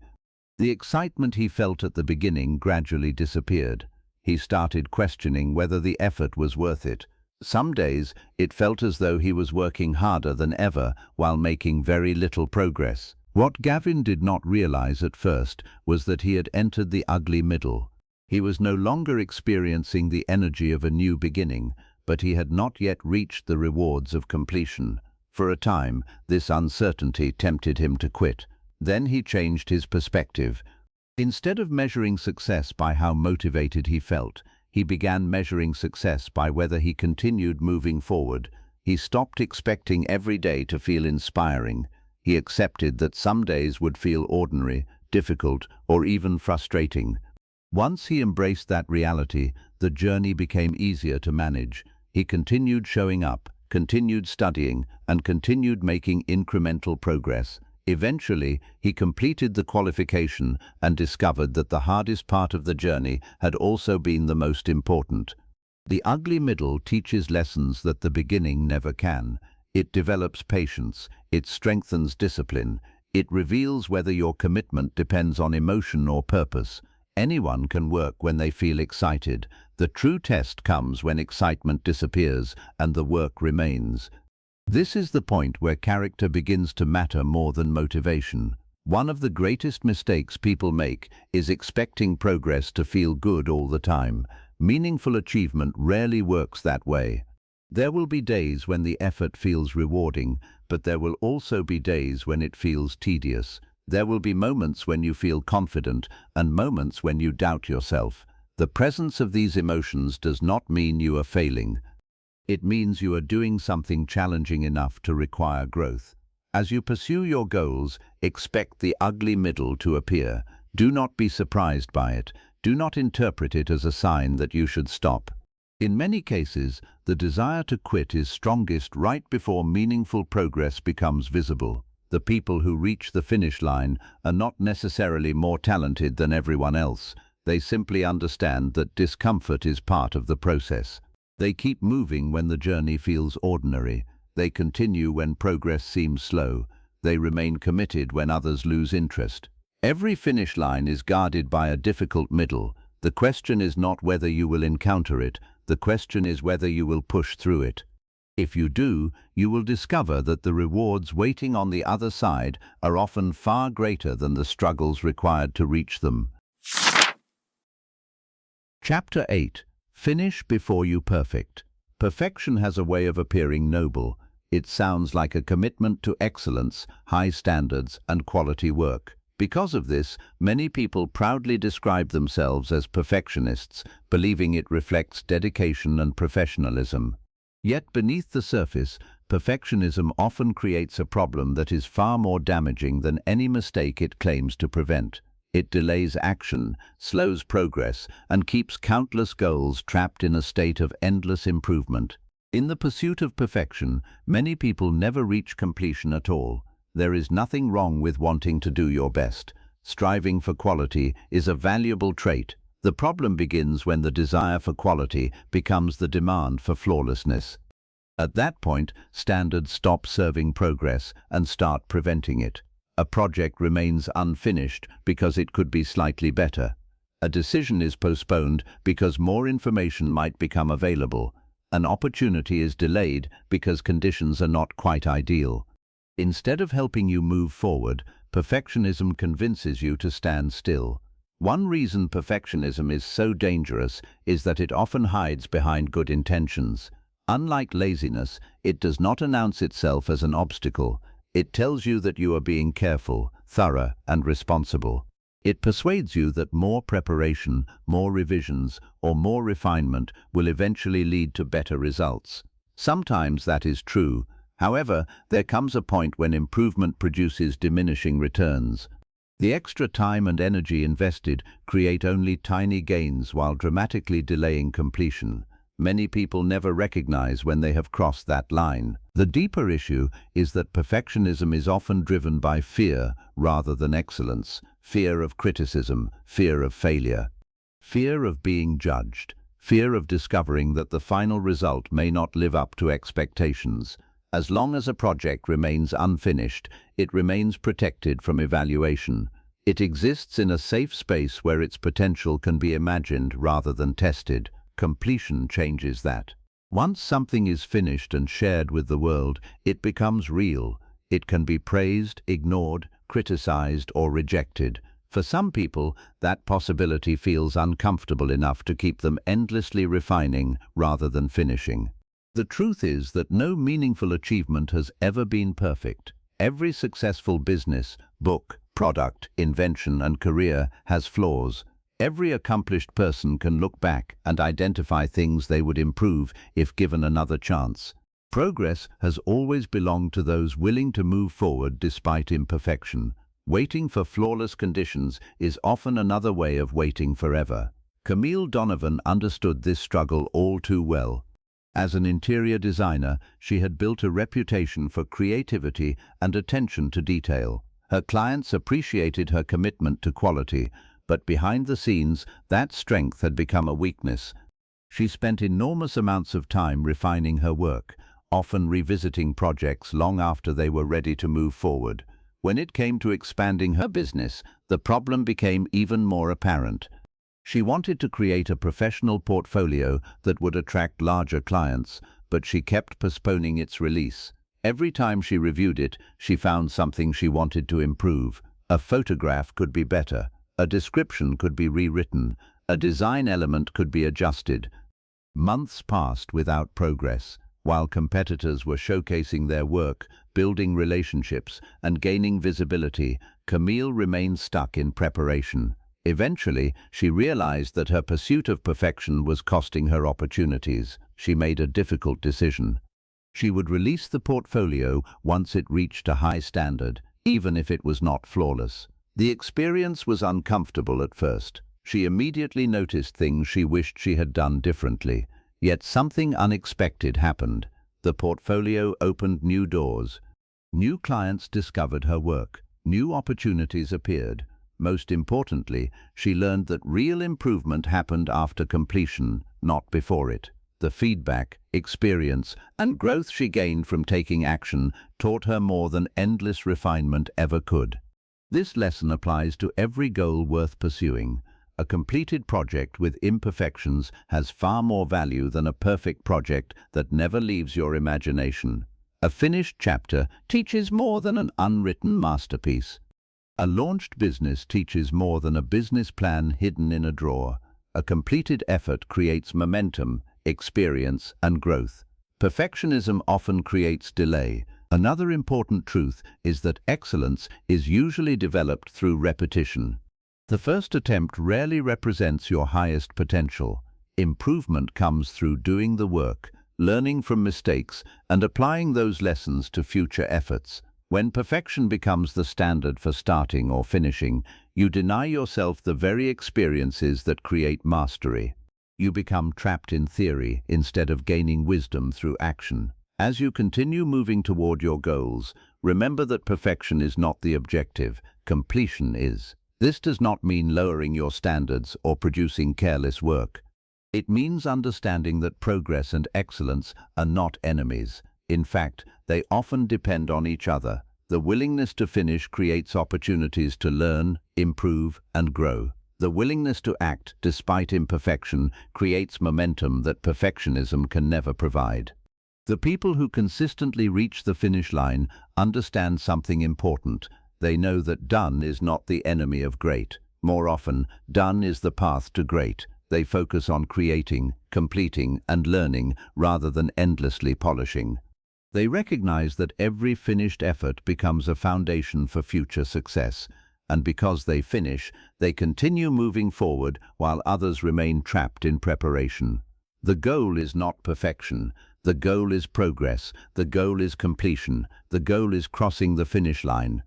The excitement he felt at the beginning gradually disappeared. He started questioning whether the effort was worth it. Some days, it felt as though he was working harder than ever while making very little progress. What Gavin did not realize at first was that he had entered the ugly middle. He was no longer experiencing the energy of a new beginning, but he had not yet reached the rewards of completion. For a time, this uncertainty tempted him to quit. Then he changed his perspective. Instead of measuring success by how motivated he felt, he began measuring success by whether he continued moving forward. He stopped expecting every day to feel inspiring. He accepted that some days would feel ordinary, difficult, or even frustrating. Once he embraced that reality, the journey became easier to manage. He continued showing up, continued studying, and continued making incremental progress. Eventually, he completed the qualification and discovered that the hardest part of the journey had also been the most important. The ugly middle teaches lessons that the beginning never can. It develops patience, it strengthens discipline, it reveals whether your commitment depends on emotion or purpose. Anyone can work when they feel excited. The true test comes when excitement disappears and the work remains. This is the point where character begins to matter more than motivation. One of the greatest mistakes people make is expecting progress to feel good all the time. Meaningful achievement rarely works that way. There will be days when the effort feels rewarding, but there will also be days when it feels tedious. There will be moments when you feel confident and moments when you doubt yourself. The presence of these emotions does not mean you are failing. It means you are doing something challenging enough to require growth. As you pursue your goals, expect the ugly middle to appear. Do not be surprised by it. Do not interpret it as a sign that you should stop. In many cases, the desire to quit is strongest right before meaningful progress becomes visible. The people who reach the finish line are not necessarily more talented than everyone else. They simply understand that discomfort is part of the process. They keep moving when the journey feels ordinary. They continue when progress seems slow. They remain committed when others lose interest. Every finish line is guarded by a difficult middle. The question is not whether you will encounter it. The question is whether you will push through it. If you do, you will discover that the rewards waiting on the other side are often far greater than the struggles required to reach them. Chapter 8. Finish before you perfect. Perfection has a way of appearing noble. It sounds like a commitment to excellence, high standards, and quality work. Because of this, many people proudly describe themselves as perfectionists, believing it reflects dedication and professionalism. Yet beneath the surface, perfectionism often creates a problem that is far more damaging than any mistake it claims to prevent. It delays action, slows progress, and keeps countless goals trapped in a state of endless improvement. In the pursuit of perfection, many people never reach completion at all. There is nothing wrong with wanting to do your best. Striving for quality is a valuable trait. The problem begins when the desire for quality becomes the demand for flawlessness. At that point, standards stop serving progress and start preventing it. A project remains unfinished because it could be slightly better. A decision is postponed because more information might become available. An opportunity is delayed because conditions are not quite ideal. Instead of helping you move forward, perfectionism convinces you to stand still. One reason perfectionism is so dangerous is that it often hides behind good intentions. Unlike laziness, it does not announce itself as an obstacle. It tells you that you are being careful, thorough, and responsible. It persuades you that more preparation, more revisions, or more refinement will eventually lead to better results. Sometimes that is true. However, there comes a point when improvement produces diminishing returns. The extra time and energy invested create only tiny gains while dramatically delaying completion. Many people never recognize when they have crossed that line. The deeper issue is that perfectionism is often driven by fear rather than excellence. Fear of criticism, fear of failure, fear of being judged, fear of discovering that the final result may not live up to expectations. As long as a project remains unfinished, it remains protected from evaluation. It exists in a safe space where its potential can be imagined rather than tested. Completion changes that. Once something is finished and shared with the world, it becomes real. It can be praised, ignored, criticized, or rejected. For some people, that possibility feels uncomfortable enough to keep them endlessly refining rather than finishing. The truth is that no meaningful achievement has ever been perfect. Every successful business, book, product, invention, and career has flaws. Every accomplished person can look back and identify things they would improve if given another chance. Progress has always belonged to those willing to move forward despite imperfection. Waiting for flawless conditions is often another way of waiting forever. Camille Donovan understood this struggle all too well. As an interior designer, she had built a reputation for creativity and attention to detail. Her clients appreciated her commitment to quality, but behind the scenes, that strength had become a weakness. She spent enormous amounts of time refining her work, often revisiting projects long after they were ready to move forward. When it came to expanding her business, the problem became even more apparent. She wanted to create a professional portfolio that would attract larger clients, but she kept postponing its release. Every time she reviewed it, she found something she wanted to improve. A photograph could be better. A description could be rewritten. A design element could be adjusted. Months passed without progress. While competitors were showcasing their work, building relationships, and gaining visibility, Camille remained stuck in preparation. Eventually, she realized that her pursuit of perfection was costing her opportunities. She made a difficult decision. She would release the portfolio once it reached a high standard, even if it was not flawless. The experience was uncomfortable at first. She immediately noticed things she wished she had done differently. Yet something unexpected happened. The portfolio opened new doors. New clients discovered her work. New opportunities appeared. Most importantly, she learned that real improvement happened after completion, not before it. The feedback, experience, and growth she gained from taking action taught her more than endless refinement ever could. This lesson applies to every goal worth pursuing. A completed project with imperfections has far more value than a perfect project that never leaves your imagination. A finished chapter teaches more than an unwritten masterpiece. A launched business teaches more than a business plan hidden in a drawer. A completed effort creates momentum, experience, and growth. Perfectionism often creates delay. Another important truth is that excellence is usually developed through repetition. The first attempt rarely represents your highest potential. Improvement comes through doing the work, learning from mistakes, and applying those lessons to future efforts. When perfection becomes the standard for starting or finishing, you deny yourself the very experiences that create mastery. You become trapped in theory instead of gaining wisdom through action. As you continue moving toward your goals, remember that perfection is not the objective, completion is. This does not mean lowering your standards or producing careless work. It means understanding that progress and excellence are not enemies. In fact, they often depend on each other. The willingness to finish creates opportunities to learn, improve, and grow. The willingness to act despite imperfection creates momentum that perfectionism can never provide. The people who consistently reach the finish line understand something important. They know that done is not the enemy of great. More often, done is the path to great. They focus on creating, completing, and learning rather than endlessly polishing. They recognize that every finished effort becomes a foundation for future success, and because they finish, they continue moving forward while others remain trapped in preparation. The goal is not perfection. The goal is progress. The goal is completion. The goal is crossing the finish line.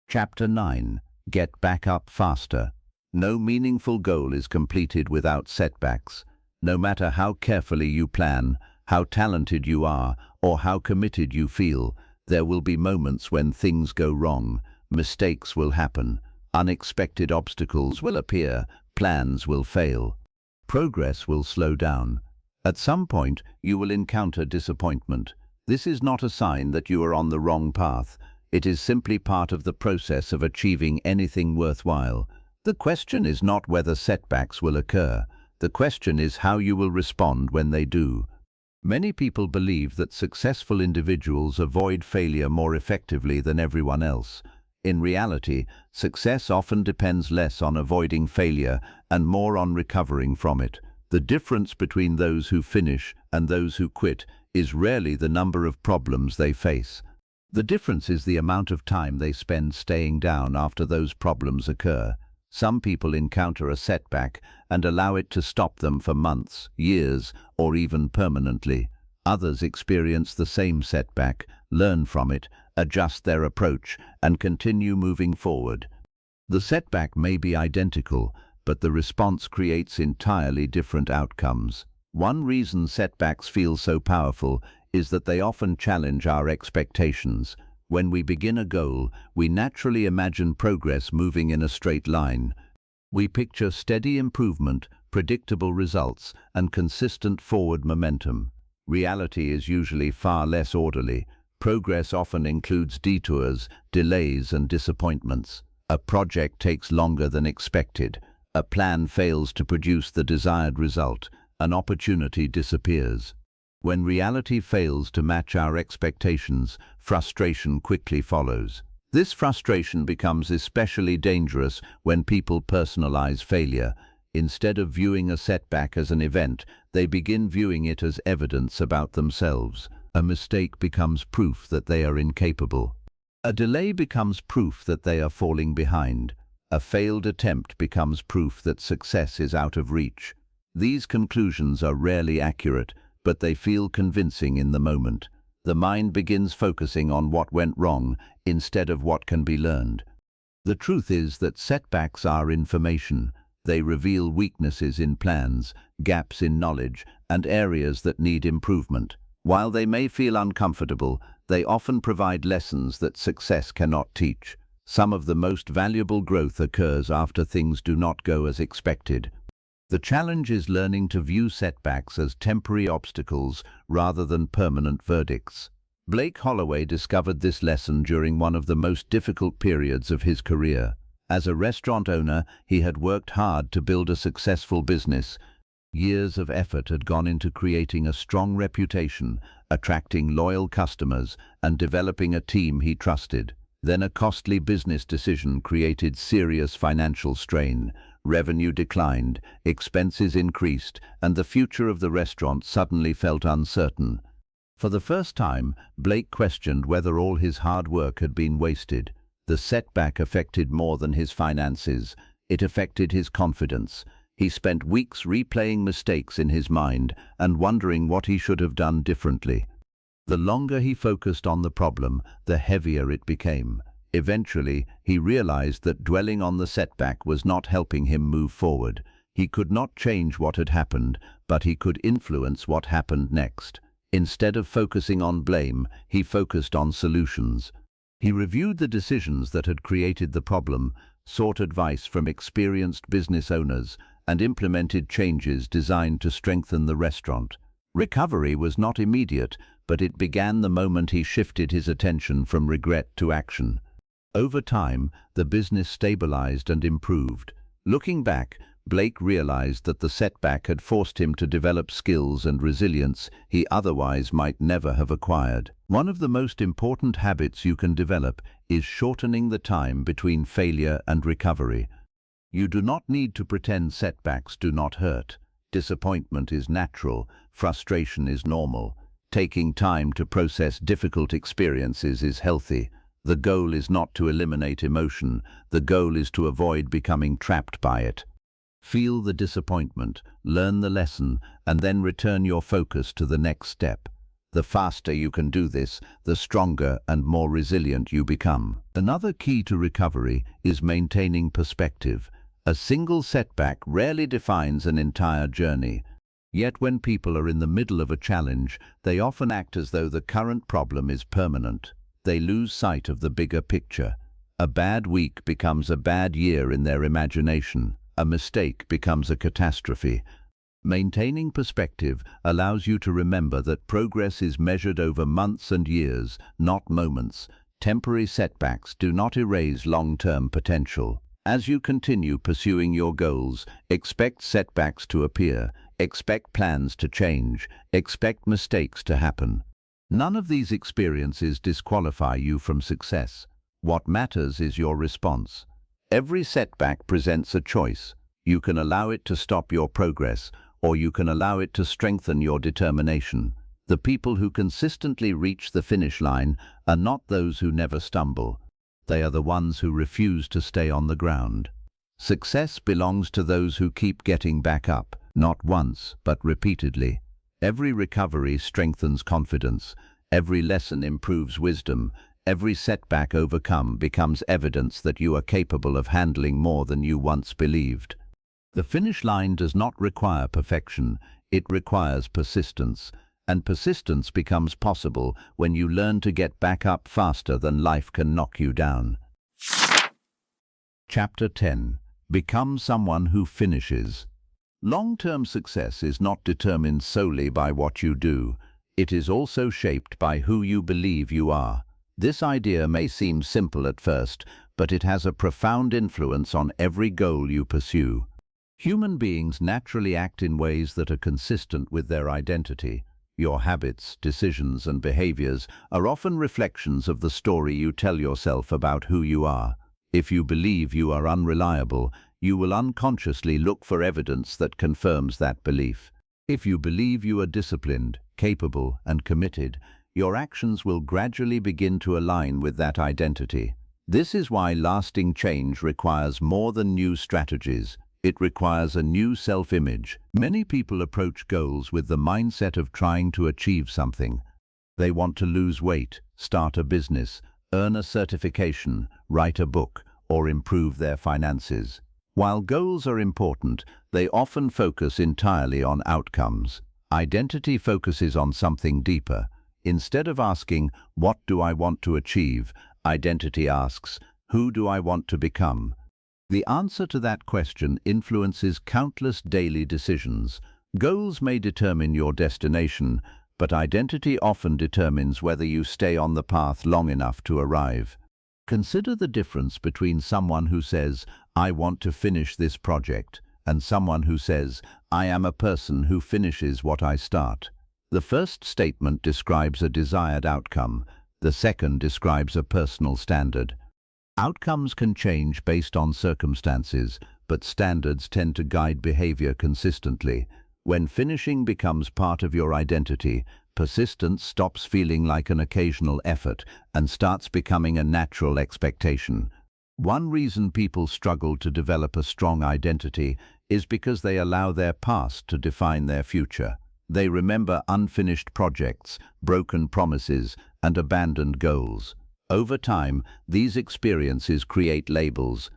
Chapter 9. Get back up faster. No meaningful goal is completed without setbacks. No matter how carefully you plan, how talented you are, or how committed you feel, there will be moments when things go wrong. Mistakes will happen. Unexpected obstacles will appear. Plans will fail. Progress will slow down. At some point, you will encounter disappointment. This is not a sign that you are on the wrong path. It is simply part of the process of achieving anything worthwhile. The question is not whether setbacks will occur. The question is how you will respond when they do. Many people believe that successful individuals avoid failure more effectively than everyone else. In reality, success often depends less on avoiding failure and more on recovering from it. The difference between those who finish and those who quit is rarely the number of problems they face. The difference is the amount of time they spend staying down after those problems occur. Some people encounter a setback and allow it to stop them for months, years, or even permanently. Others experience the same setback, learn from it, adjust their approach, and continue moving forward. The setback may be identical, but the response creates entirely different outcomes. One reason setbacks feel so powerful is that they often challenge our expectations. When we begin a goal, we naturally imagine progress moving in a straight line. We picture steady improvement, predictable results, and consistent forward momentum. Reality is usually far less orderly. Progress often includes detours, delays, and disappointments. A project takes longer than expected. A plan fails to produce the desired result. An opportunity disappears. When reality fails to match our expectations, frustration quickly follows. This frustration becomes especially dangerous when people personalize failure. Instead of viewing a setback as an event, they begin viewing it as evidence about themselves. A mistake becomes proof that they are incapable. A delay becomes proof that they are falling behind. A failed attempt becomes proof that success is out of reach. These conclusions are rarely accurate, but they feel convincing in the moment. The mind begins focusing on what went wrong instead of what can be learned. The truth is that setbacks are information. They reveal weaknesses in plans, gaps in knowledge, and areas that need improvement. While they may feel uncomfortable, they often provide lessons that success cannot teach. Some of the most valuable growth occurs after things do not go as expected. The challenge is learning to view setbacks as temporary obstacles rather than permanent verdicts. Blake Holloway discovered this lesson during one of the most difficult periods of his career. As a restaurant owner, he had worked hard to build a successful business. Years of effort had gone into creating a strong reputation, attracting loyal customers, and developing a team he trusted. Then a costly business decision created serious financial strain. Revenue declined, expenses increased, and the future of the restaurant suddenly felt uncertain. For the first time, Blake questioned whether all his hard work had been wasted. The setback affected more than his finances. It affected his confidence. He spent weeks replaying mistakes in his mind and wondering what he should have done differently. The longer he focused on the problem, the heavier it became. Eventually, he realized that dwelling on the setback was not helping him move forward. He could not change what had happened, but he could influence what happened next. Instead of focusing on blame, he focused on solutions. He reviewed the decisions that had created the problem, sought advice from experienced business owners, and implemented changes designed to strengthen the restaurant. Recovery was not immediate, but it began the moment he shifted his attention from regret to action. Over time, the business stabilized and improved. Looking back, Blake realized that the setback had forced him to develop skills and resilience he otherwise might never have acquired. One of the most important habits you can develop is shortening the time between failure and recovery. You do not need to pretend setbacks do not hurt. Disappointment is natural, frustration is normal. Taking time to process difficult experiences is healthy. The goal is not to eliminate emotion. The goal is to avoid becoming trapped by it. Feel the disappointment, learn the lesson, and then return your focus to the next step. The faster you can do this, the stronger and more resilient you become. Another key to recovery is maintaining perspective. A single setback rarely defines an entire journey. Yet when people are in the middle of a challenge, they often act as though the current problem is permanent. They lose sight of the bigger picture. A bad week becomes a bad year in their imagination. A mistake becomes a catastrophe. Maintaining perspective allows you to remember that progress is measured over months and years, not moments. Temporary setbacks do not erase long-term potential. As you continue pursuing your goals, expect setbacks to appear, expect plans to change, expect mistakes to happen. None of these experiences disqualify you from success. What matters is your response. Every setback presents a choice. You can allow it to stop your progress, or you can allow it to strengthen your determination. The people who consistently reach the finish line are not those who never stumble. They are the ones who refuse to stay on the ground. Success belongs to those who keep getting back up, not once, but repeatedly. Every recovery strengthens confidence. Every lesson improves wisdom. Every setback overcome becomes evidence that you are capable of handling more than you once believed. The finish line does not require perfection, it requires persistence. And persistence becomes possible when you learn to get back up faster than life can knock you down. Chapter 10. Become someone who finishes. Long-term success is not determined solely by what you do. It is also shaped by who you believe you are. This idea may seem simple at first, but it has a profound influence on every goal you pursue. Human beings naturally act in ways that are consistent with their identity. Your habits, decisions, and behaviors are often reflections of the story you tell yourself about who you are. If you believe you are unreliable, you will unconsciously look for evidence that confirms that belief. If you believe you are disciplined, capable, and committed, your actions will gradually begin to align with that identity. This is why lasting change requires more than new strategies. It requires a new self-image. Many people approach goals with the mindset of trying to achieve something. They want to lose weight, start a business, earn a certification, write a book, or improve their finances. While goals are important, they often focus entirely on outcomes. Identity focuses on something deeper. Instead of asking, "What do I want to achieve?" identity asks, "Who do I want to become?" The answer to that question influences countless daily decisions. Goals may determine your destination, but identity often determines whether you stay on the path long enough to arrive. Consider the difference between someone who says, "I want to finish this project," and someone who says, "I am a person who finishes what I start." The first statement describes a desired outcome. The second describes a personal standard. Outcomes can change based on circumstances, but standards tend to guide behavior consistently. When finishing becomes part of your identity, persistence stops feeling like an occasional effort and starts becoming a natural expectation. One reason people struggle to develop a strong identity is because they allow their past to define their future. They remember unfinished projects, broken promises, and abandoned goals. Over time, these experiences create labels.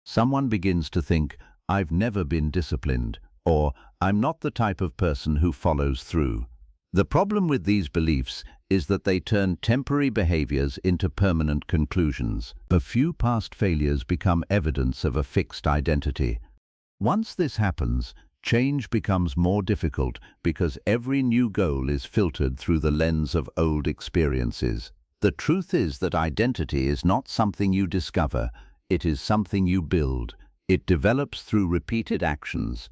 Someone begins to think, "I've never been disciplined," or "I'm not the type of person who follows through." The problem with these beliefs is that they turn temporary behaviors into permanent conclusions. A few past failures become evidence of a fixed identity. Once this happens, change becomes more difficult because every new goal is filtered through the lens of old experiences. The truth is that identity is not something you discover, it is something you build. It develops through repeated actions.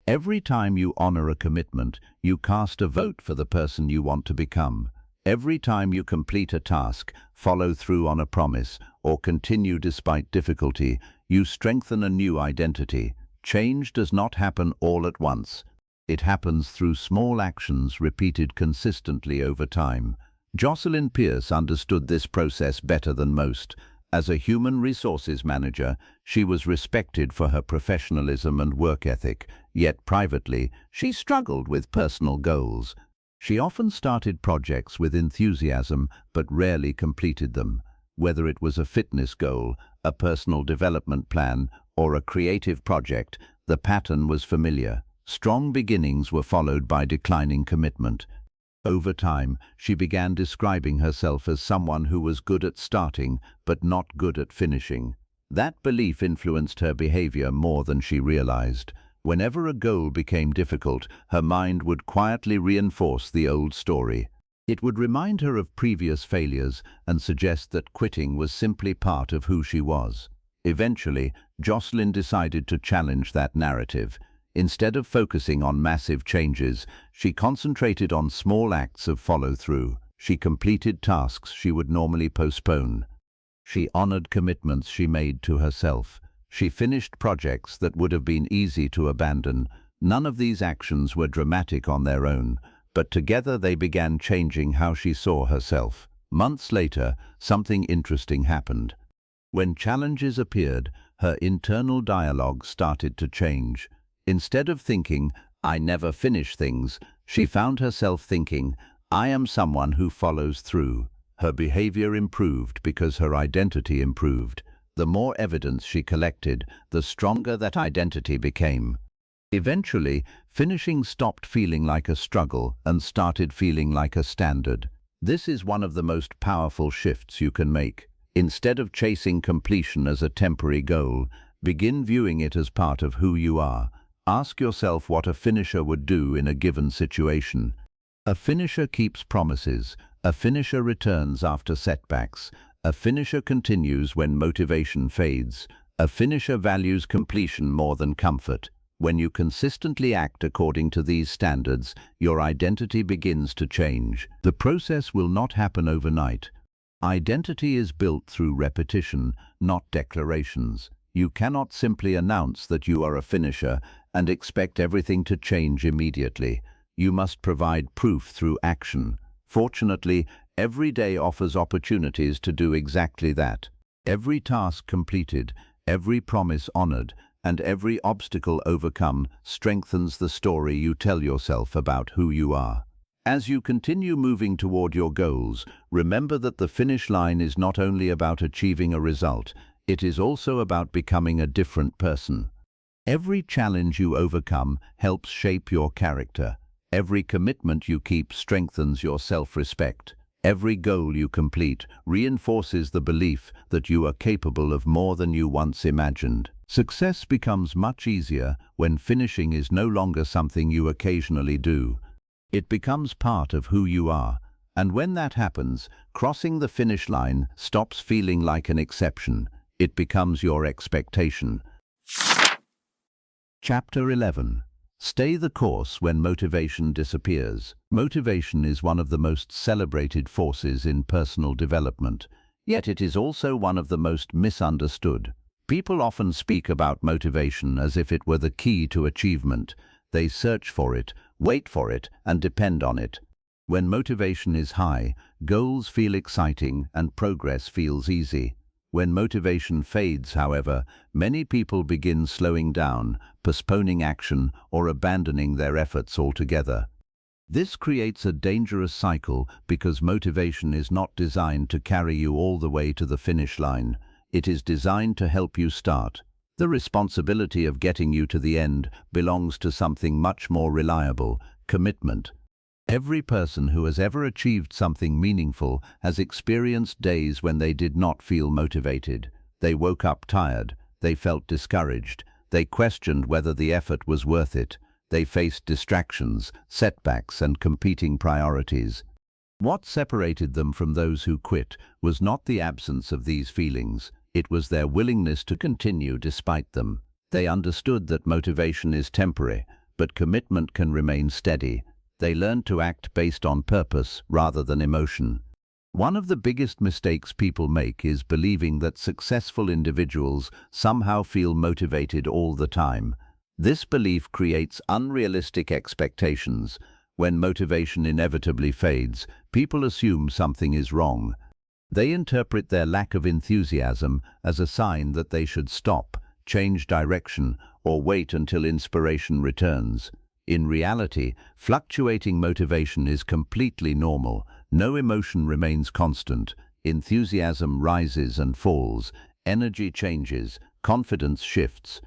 Every time you honor a commitment, you cast a vote for the person you want to become. Every time you complete a task, follow through on a promise, or continue despite difficulty, you strengthen a new identity. Change does not happen all at once. It happens through small actions repeated consistently over time. Jocelyn Pierce understood this process better than most. As a human resources manager, she was respected for her professionalism and work ethic, yet privately, she struggled with personal goals. She often started projects with enthusiasm but rarely completed them. Whether it was a fitness goal, a personal development plan, or a creative project, the pattern was familiar. Strong beginnings were followed by declining commitment. Over time, she began describing herself as someone who was good at starting, but not good at finishing. That belief influenced her behavior more than she realized. Whenever a goal became difficult, her mind would quietly reinforce the old story. It would remind her of previous failures and suggest that quitting was simply part of who she was. Eventually, Jocelyn decided to challenge that narrative. Instead of focusing on massive changes, she concentrated on small acts of follow-through. She completed tasks she would normally postpone. She honored commitments she made to herself. She finished projects that would have been easy to abandon. None of these actions were dramatic on their own, but together they began changing how she saw herself. Months later, something interesting happened. When challenges appeared, her internal dialogue started to change. Instead of thinking, "I never finish things," she found herself thinking, "I am someone who follows through." Her behavior improved because her identity improved. The more evidence she collected, the stronger that identity became. Eventually, finishing stopped feeling like a struggle and started feeling like a standard. This is one of the most powerful shifts you can make. Instead of chasing completion as a temporary goal, begin viewing it as part of who you are. Ask yourself what a finisher would do in a given situation. A finisher keeps promises. A finisher returns after setbacks. A finisher continues when motivation fades. A finisher values completion more than comfort. When you consistently act according to these standards, your identity begins to change. The process will not happen overnight. Identity is built through repetition, not declarations. You cannot simply announce that you are a finisher and expect everything to change immediately. You must provide proof through action. Fortunately, every day offers opportunities to do exactly that. Every task completed, every promise honored, and every obstacle overcome strengthens the story you tell yourself about who you are. As you continue moving toward your goals, remember that the finish line is not only about achieving a result, it is also about becoming a different person. Every challenge you overcome helps shape your character. Every commitment you keep strengthens your self-respect. Every goal you complete reinforces the belief that you are capable of more than you once imagined. Success becomes much easier when finishing is no longer something you occasionally do. It becomes part of who you are. And when that happens, crossing the finish line stops feeling like an exception. It becomes your expectation. Chapter 11. Stay the course when motivation disappears. Motivation is one of the most celebrated forces in personal development, yet it is also one of the most misunderstood. People often speak about motivation as if it were the key to achievement. They search for it, wait for it, and depend on it. When motivation is high, goals feel exciting and progress feels easy. When motivation fades, however, many people begin slowing down, postponing action, or abandoning their efforts altogether. This creates a dangerous cycle because motivation is not designed to carry you all the way to the finish line. It is designed to help you start. The responsibility of getting you to the end belongs to something much more reliable: commitment. Every person who has ever achieved something meaningful has experienced days when they did not feel motivated. They woke up tired. They felt discouraged. They questioned whether the effort was worth it. They faced distractions, setbacks, and competing priorities. What separated them from those who quit was not the absence of these feelings. It was their willingness to continue despite them. They understood that motivation is temporary, but commitment can remain steady. They learned to act based on purpose rather than emotion. One of the biggest mistakes people make is believing that successful individuals somehow feel motivated all the time. This belief creates unrealistic expectations. When motivation inevitably fades, people assume something is wrong. They interpret their lack of enthusiasm as a sign that they should stop, change direction, or wait until inspiration returns. In reality, fluctuating motivation is completely normal. No emotion remains constant. Enthusiasm rises and falls, energy changes, confidence shifts.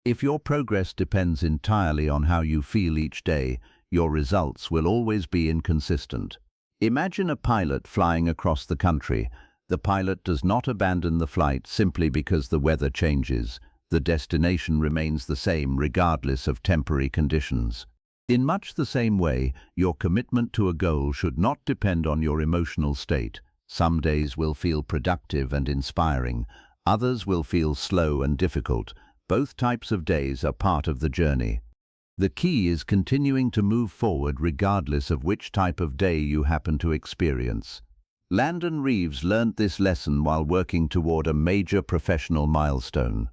If your progress depends entirely on how you feel each day, your results will always be inconsistent. Imagine a pilot flying across the country. The pilot does not abandon the flight simply because the weather changes. The destination remains the same regardless of temporary conditions. In much the same way, your commitment to a goal should not depend on your emotional state. Some days will feel productive and inspiring. Others will feel slow and difficult. Both types of days are part of the journey. The key is continuing to move forward regardless of which type of day you happen to experience. Landon Reeves learned this lesson while working toward a major professional milestone.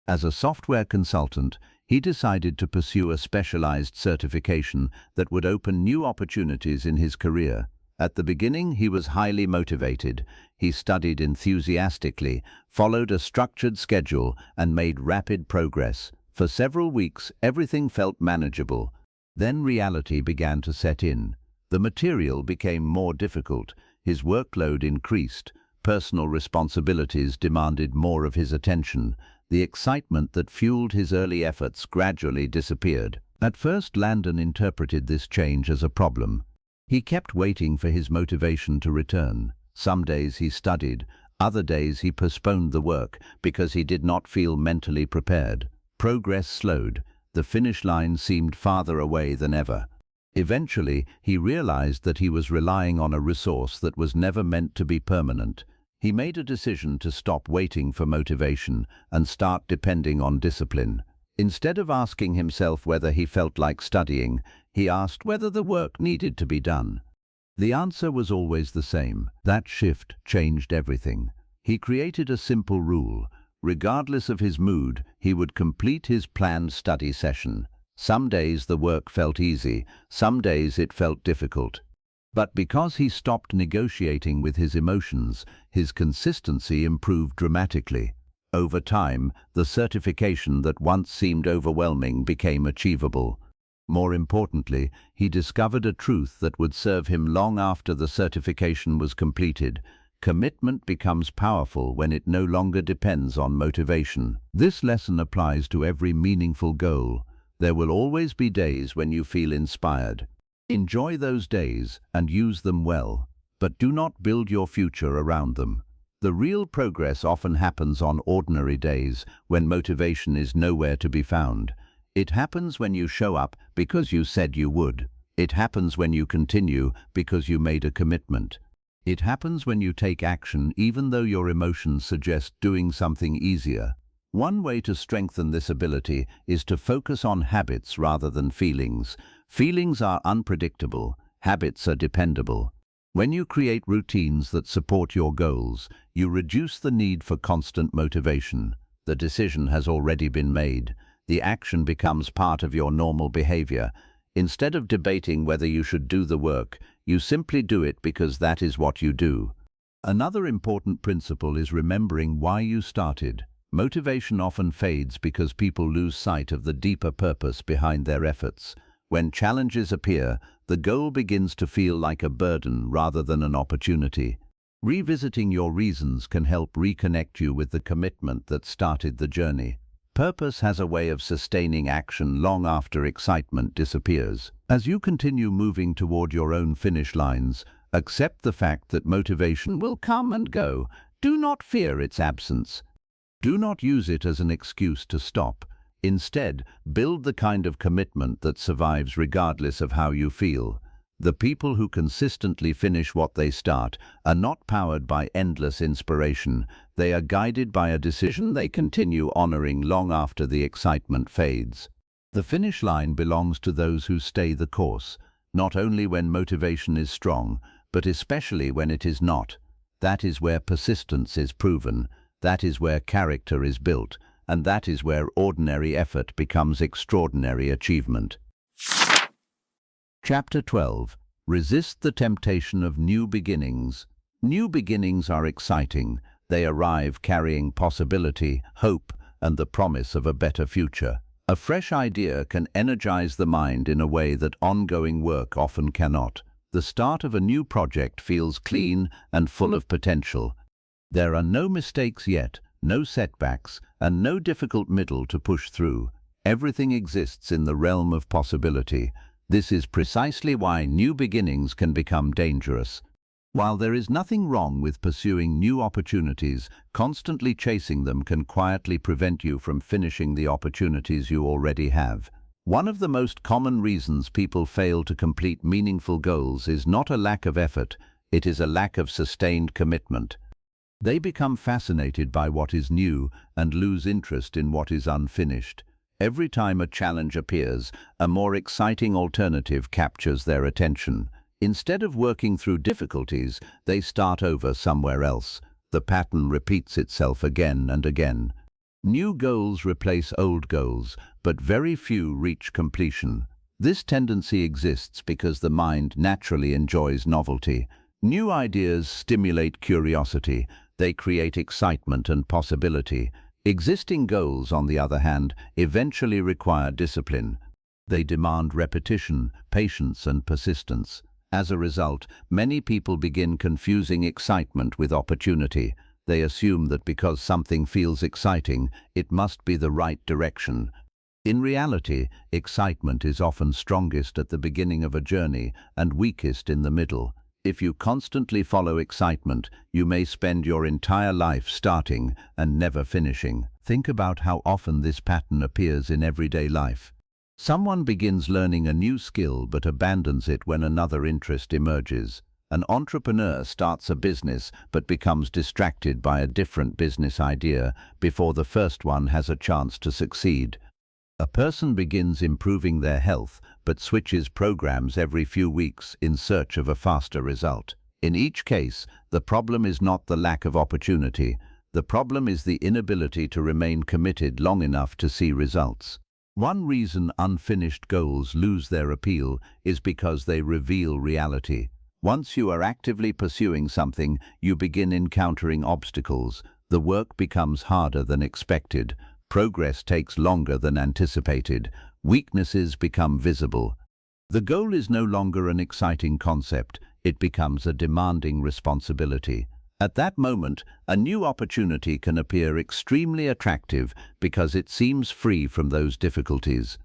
As a software consultant, he decided to pursue a specialized certification that would open new opportunities in his career. At the beginning, he was highly motivated. He studied enthusiastically, followed a structured schedule, and made rapid progress. For several weeks, everything felt manageable. Then reality began to set in. The material became more difficult. His workload increased. Personal responsibilities demanded more of his attention. The excitement that fueled his early efforts gradually disappeared. At first, Landon interpreted this change as a problem. He kept waiting for his motivation to return. Some days he studied, other days he postponed the work because he did not feel mentally prepared. Progress slowed. The finish line seemed farther away than ever. Eventually, he realized that he was relying on a resource that was never meant to be permanent. He made a decision to stop waiting for motivation and start depending on discipline. Instead of asking himself whether he felt like studying, he asked whether the work needed to be done. The answer was always the same. That shift changed everything. He created a simple rule. Regardless of his mood, he would complete his planned study session. Some days the work felt easy, some days it felt difficult. But because he stopped negotiating with his emotions, his consistency improved dramatically. Over time, the certification that once seemed overwhelming became achievable. More importantly, he discovered a truth that would serve him long after the certification was completed. Commitment becomes powerful when it no longer depends on motivation. This lesson applies to every meaningful goal. There will always be days when you feel inspired. Enjoy those days and use them well, but do not build your future around them. The real progress often happens on ordinary days when motivation is nowhere to be found. It happens when you show up because you said you would. It happens when you continue because you made a commitment. It happens when you take action even though your emotions suggest doing something easier. One way to strengthen this ability is to focus on habits rather than feelings. Feelings are unpredictable. Habits are dependable. When you create routines that support your goals, you reduce the need for constant motivation. The decision has already been made. The action becomes part of your normal behavior. Instead of debating whether you should do the work, you simply do it because that is what you do. Another important principle is remembering why you started. Motivation often fades because people lose sight of the deeper purpose behind their efforts. When challenges appear, the goal begins to feel like a burden rather than an opportunity. Revisiting your reasons can help reconnect you with the commitment that started the journey. Purpose has a way of sustaining action long after excitement disappears. As you continue moving toward your own finish lines, accept the fact that motivation will come and go. Do not fear its absence. Do not use it as an excuse to stop. Instead, build the kind of commitment that survives regardless of how you feel. The people who consistently finish what they start are not powered by endless inspiration. They are guided by a decision they continue honoring long after the excitement fades. The finish line belongs to those who stay the course, not only when motivation is strong, but especially when it is not. That is where persistence is proven. That is where character is built. and that is where ordinary effort becomes extraordinary achievement. Chapter 12. Resist the temptation of new beginnings. New beginnings are exciting. They arrive carrying possibility, hope, and the promise of a better future. A fresh idea can energize the mind in a way that ongoing work often cannot. The start of a new project feels clean and full of potential. There are no mistakes yet, no setbacks, and no difficult middle to push through. Everything exists in the realm of possibility. This is precisely why new beginnings can become dangerous. While there is nothing wrong with pursuing new opportunities, constantly chasing them can quietly prevent you from finishing the opportunities you already have. One of the most common reasons people fail to complete meaningful goals is not a lack of effort, it is a lack of sustained commitment. They become fascinated by what is new and lose interest in what is unfinished. Every time a challenge appears, a more exciting alternative captures their attention. Instead of working through difficulties, they start over somewhere else. The pattern repeats itself again and again. New goals replace old goals, but very few reach completion. This tendency exists because the mind naturally enjoys novelty. New ideas stimulate curiosity. They create excitement and possibility. Existing goals, on the other hand, eventually require discipline. They demand repetition, patience, and persistence. As a result, many people begin confusing excitement with opportunity. They assume that because something feels exciting, it must be the right direction. In reality, excitement is often strongest at the beginning of a journey and weakest in the middle. If you constantly follow excitement, you may spend your entire life starting and never finishing. Think about how often this pattern appears in everyday life. Someone begins learning a new skill but abandons it when another interest emerges. An entrepreneur starts a business but becomes distracted by a different business idea before the first one has a chance to succeed. A person begins improving their health but switches programs every few weeks in search of a faster result. In each case, the problem is not the lack of opportunity. The problem is the inability to remain committed long enough to see results. One reason unfinished goals lose their appeal is because they reveal reality. Once you are actively pursuing something, you begin encountering obstacles. The work becomes harder than expected. Progress takes longer than anticipated. Weaknesses become visible. The goal is no longer an exciting concept. It becomes a demanding responsibility. At that moment, a new opportunity can appear extremely attractive because it seems free from those difficulties.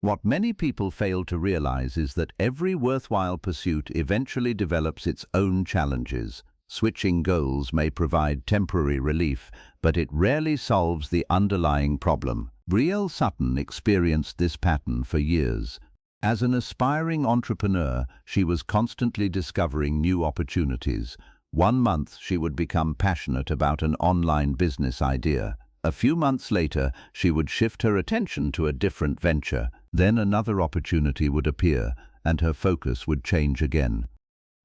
What many people fail to realize is that every worthwhile pursuit eventually develops its own challenges. Switching goals may provide temporary relief, but it rarely solves the underlying problem. Brielle Sutton experienced this pattern for years. As an aspiring entrepreneur, she was constantly discovering new opportunities. One month, she would become passionate about an online business idea. A few months later, she would shift her attention to a different venture. Then another opportunity would appear, and her focus would change again.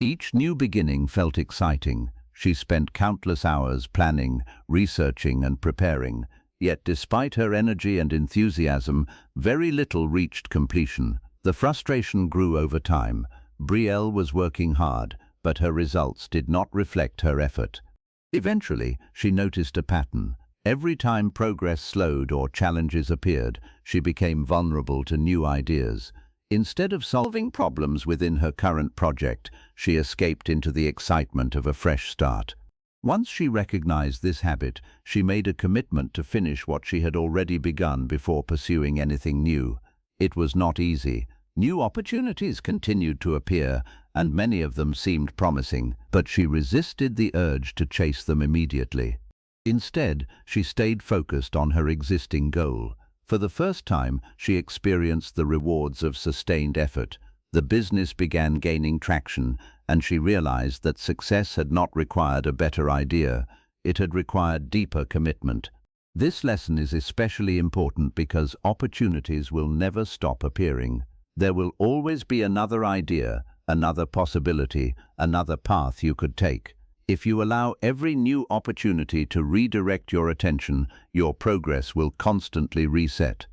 Each new beginning felt exciting. She spent countless hours planning, researching, and preparing. Yet despite her energy and enthusiasm, very little reached completion. The frustration grew over time. Brielle was working hard, but her results did not reflect her effort. Eventually, she noticed a pattern. Every time progress slowed or challenges appeared, she became vulnerable to new ideas. Instead of solving problems within her current project, she escaped into the excitement of a fresh start. Once she recognized this habit, she made a commitment to finish what she had already begun before pursuing anything new. It was not easy. New opportunities continued to appear, and many of them seemed promising, but she resisted the urge to chase them immediately. Instead, she stayed focused on her existing goal. For the first time, she experienced the rewards of sustained effort. The business began gaining traction, and she realized that success had not required a better idea. It had required deeper commitment. This lesson is especially important because opportunities will never stop appearing. There will always be another idea, another possibility, another path you could take. If you allow every new opportunity to redirect your attention, your progress will constantly reset.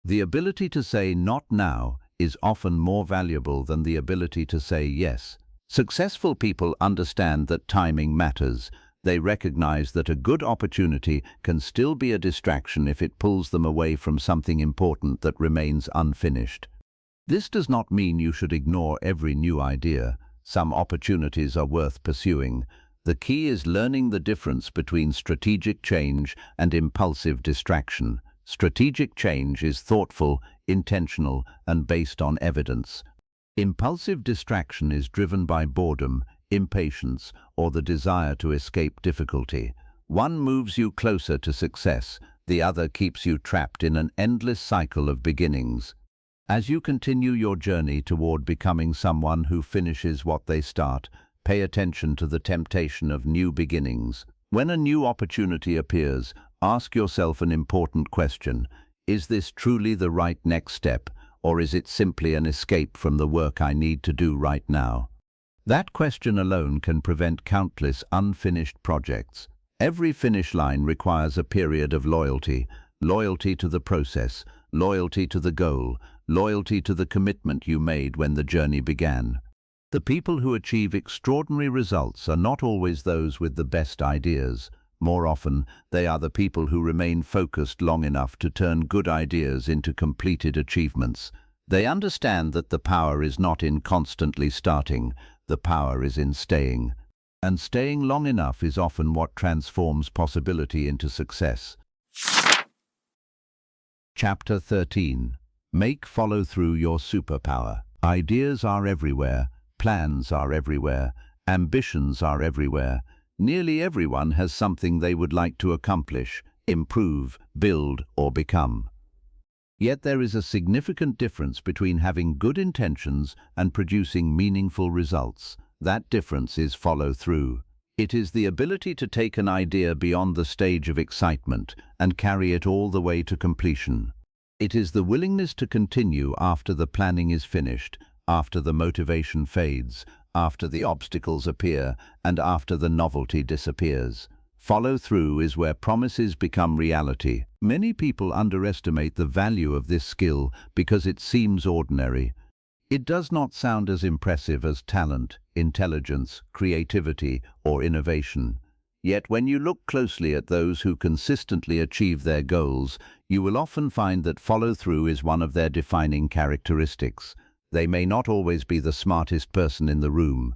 The ability to say "not now" is often more valuable than the ability to say "yes." Successful people understand that timing matters. They recognize that a good opportunity can still be a distraction if it pulls them away from something important that remains unfinished. This does not mean you should ignore every new idea. Some opportunities are worth pursuing. The key is learning the difference between strategic change and impulsive distraction. Strategic change is thoughtful, intentional, and based on evidence. Impulsive distraction is driven by boredom, impatience, or the desire to escape difficulty. One moves you closer to success, the other keeps you trapped in an endless cycle of beginnings. As you continue your journey toward becoming someone who finishes what they start, pay attention to the temptation of new beginnings. When a new opportunity appears, ask yourself an important question. Is this truly the right next step, or is it simply an escape from the work I need to do right now? That question alone can prevent countless unfinished projects. Every finish line requires a period of loyalty. Loyalty to the process, loyalty to the goal, loyalty to the commitment you made when the journey began. The people who achieve extraordinary results are not always those with the best ideas. More often, they are the people who remain focused long enough to turn good ideas into completed achievements. They understand that the power is not in constantly starting, the power is in staying. And staying long enough is often what transforms possibility into success. Chapter 13. Make follow-through your superpower. Ideas are everywhere. Plans are everywhere. Ambitions are everywhere. Nearly everyone has something they would like to accomplish, improve, build, or become. Yet there is a significant difference between having good intentions and producing meaningful results. That difference is follow-through. It is the ability to take an idea beyond the stage of excitement and carry it all the way to completion. It is the willingness to continue after the planning is finished, after the motivation fades, after the obstacles appear, and after the novelty disappears. Follow-through is where promises become reality. Many people underestimate the value of this skill because it seems ordinary. It does not sound as impressive as talent, intelligence, creativity, or innovation. Yet when you look closely at those who consistently achieve their goals, you will often find that follow-through is one of their defining characteristics. They may not always be the smartest person in the room.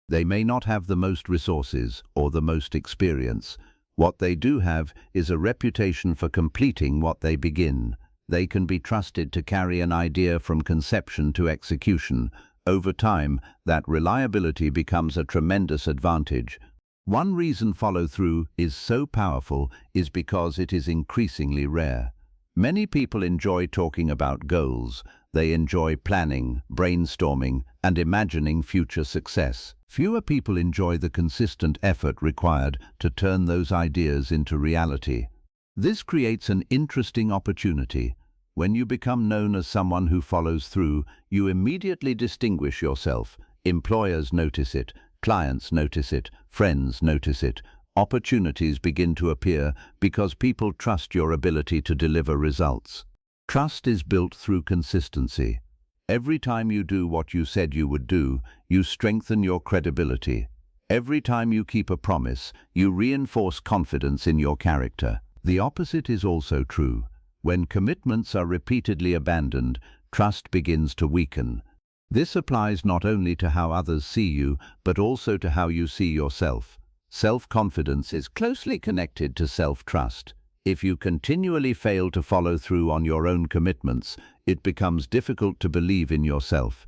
They may not have the most resources or the most experience. What they do have is a reputation for completing what they begin. They can be trusted to carry an idea from conception to execution. Over time, that reliability becomes a tremendous advantage. One reason follow-through is so powerful is because it is increasingly rare. Many people enjoy talking about goals. They enjoy planning, brainstorming, and imagining future success. Fewer people enjoy the consistent effort required to turn those ideas into reality. This creates an interesting opportunity. When you become known as someone who follows through, you immediately distinguish yourself. Employers notice it, clients notice it, friends notice it. Opportunities begin to appear because people trust your ability to deliver results. Trust is built through consistency. Every time you do what you said you would do, you strengthen your credibility. Every time you keep a promise, you reinforce confidence in your character. The opposite is also true. When commitments are repeatedly abandoned, trust begins to weaken. This applies not only to how others see you, but also to how you see yourself. Self-confidence is closely connected to self-trust. If you continually fail to follow through on your own commitments, it becomes difficult to believe in yourself.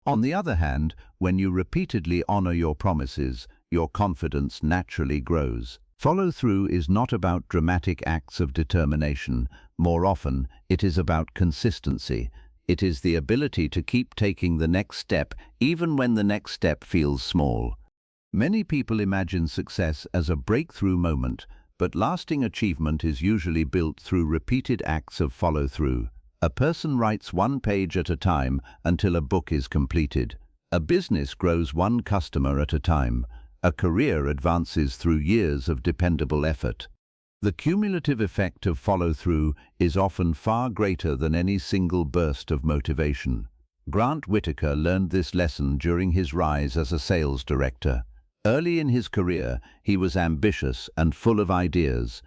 On the other hand, when you repeatedly honor your promises, your confidence naturally grows. Follow-through is not about dramatic acts of determination. More often, it is about consistency. It is the ability to keep taking the next step, even when the next step feels small. Many people imagine success as a breakthrough moment, but lasting achievement is usually built through repeated acts of follow-through. A person writes one page at a time until a book is completed. A business grows one customer at a time. A career advances through years of dependable effort. The cumulative effect of follow-through is often far greater than any single burst of motivation. Grant Whitaker learned this lesson during his rise as a sales director. Early in his career, he was ambitious and full of ideas.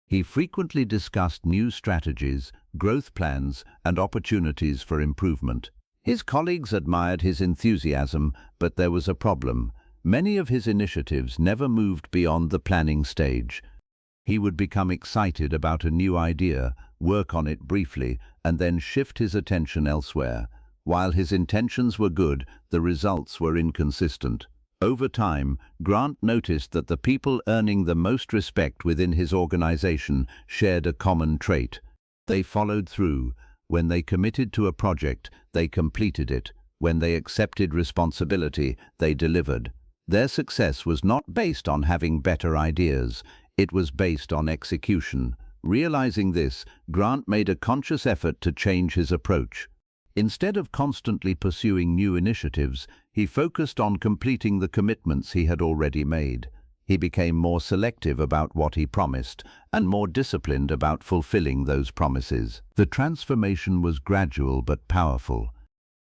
He frequently discussed new strategies, growth plans, and opportunities for improvement. His colleagues admired his enthusiasm, but there was a problem. Many of his initiatives never moved beyond the planning stage. He would become excited about a new idea, work on it briefly, and then shift his attention elsewhere. While his intentions were good, the results were inconsistent. Over time, Grant noticed that the people earning the most respect within his organization shared a common trait. They followed through. When they committed to a project, they completed it. When they accepted responsibility, they delivered. Their success was not based on having better ideas. It was based on execution. Realizing this, Grant made a conscious effort to change his approach. Instead of constantly pursuing new initiatives, he focused on completing the commitments he had already made. He became more selective about what he promised and more disciplined about fulfilling those promises. The transformation was gradual but powerful.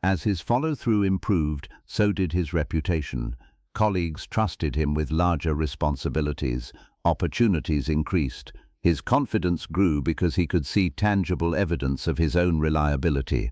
As his follow-through improved, so did his reputation. Colleagues trusted him with larger responsibilities. Opportunities increased. His confidence grew because he could see tangible evidence of his own reliability.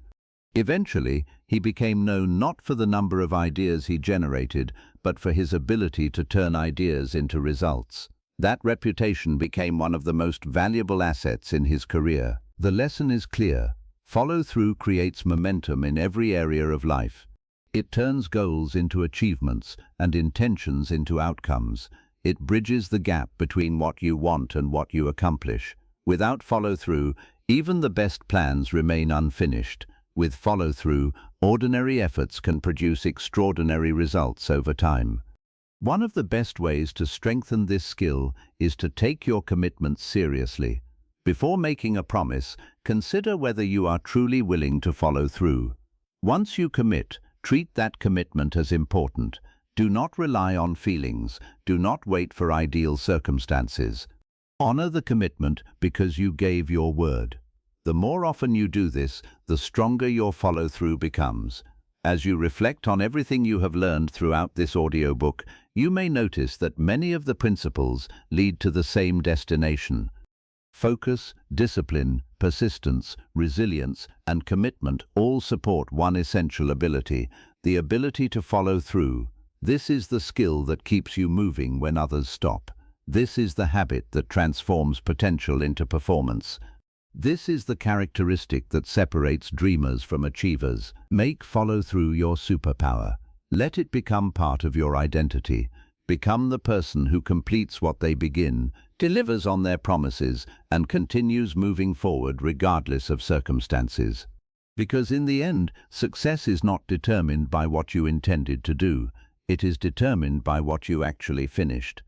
Eventually, he became known not for the number of ideas he generated, but for his ability to turn ideas into results. That reputation became one of the most valuable assets in his career. The lesson is clear. Follow-through creates momentum in every area of life. It turns goals into achievements and intentions into outcomes. It bridges the gap between what you want and what you accomplish. Without follow-through, even the best plans remain unfinished. With follow-through, ordinary efforts can produce extraordinary results over time. One of the best ways to strengthen this skill is to take your commitments seriously. Before making a promise, consider whether you are truly willing to follow through. Once you commit, treat that commitment as important. Do not rely on feelings. Do not wait for ideal circumstances. Honor the commitment because you gave your word. The more often you do this, the stronger your follow-through becomes. As you reflect on everything you have learned throughout this audiobook, you may notice that many of the principles lead to the same destination. Focus, discipline, persistence, resilience, and commitment all support one essential ability, the ability to follow through. This is the skill that keeps you moving when others stop. This is the habit that transforms potential into performance. This is the characteristic that separates dreamers from achievers. Make follow-through your superpower. Let it become part of your identity. Become the person who completes what they begin, delivers on their promises, and continues moving forward regardless of circumstances. Because in the end, success is not determined by what you intended to do. It is determined by what you actually finished.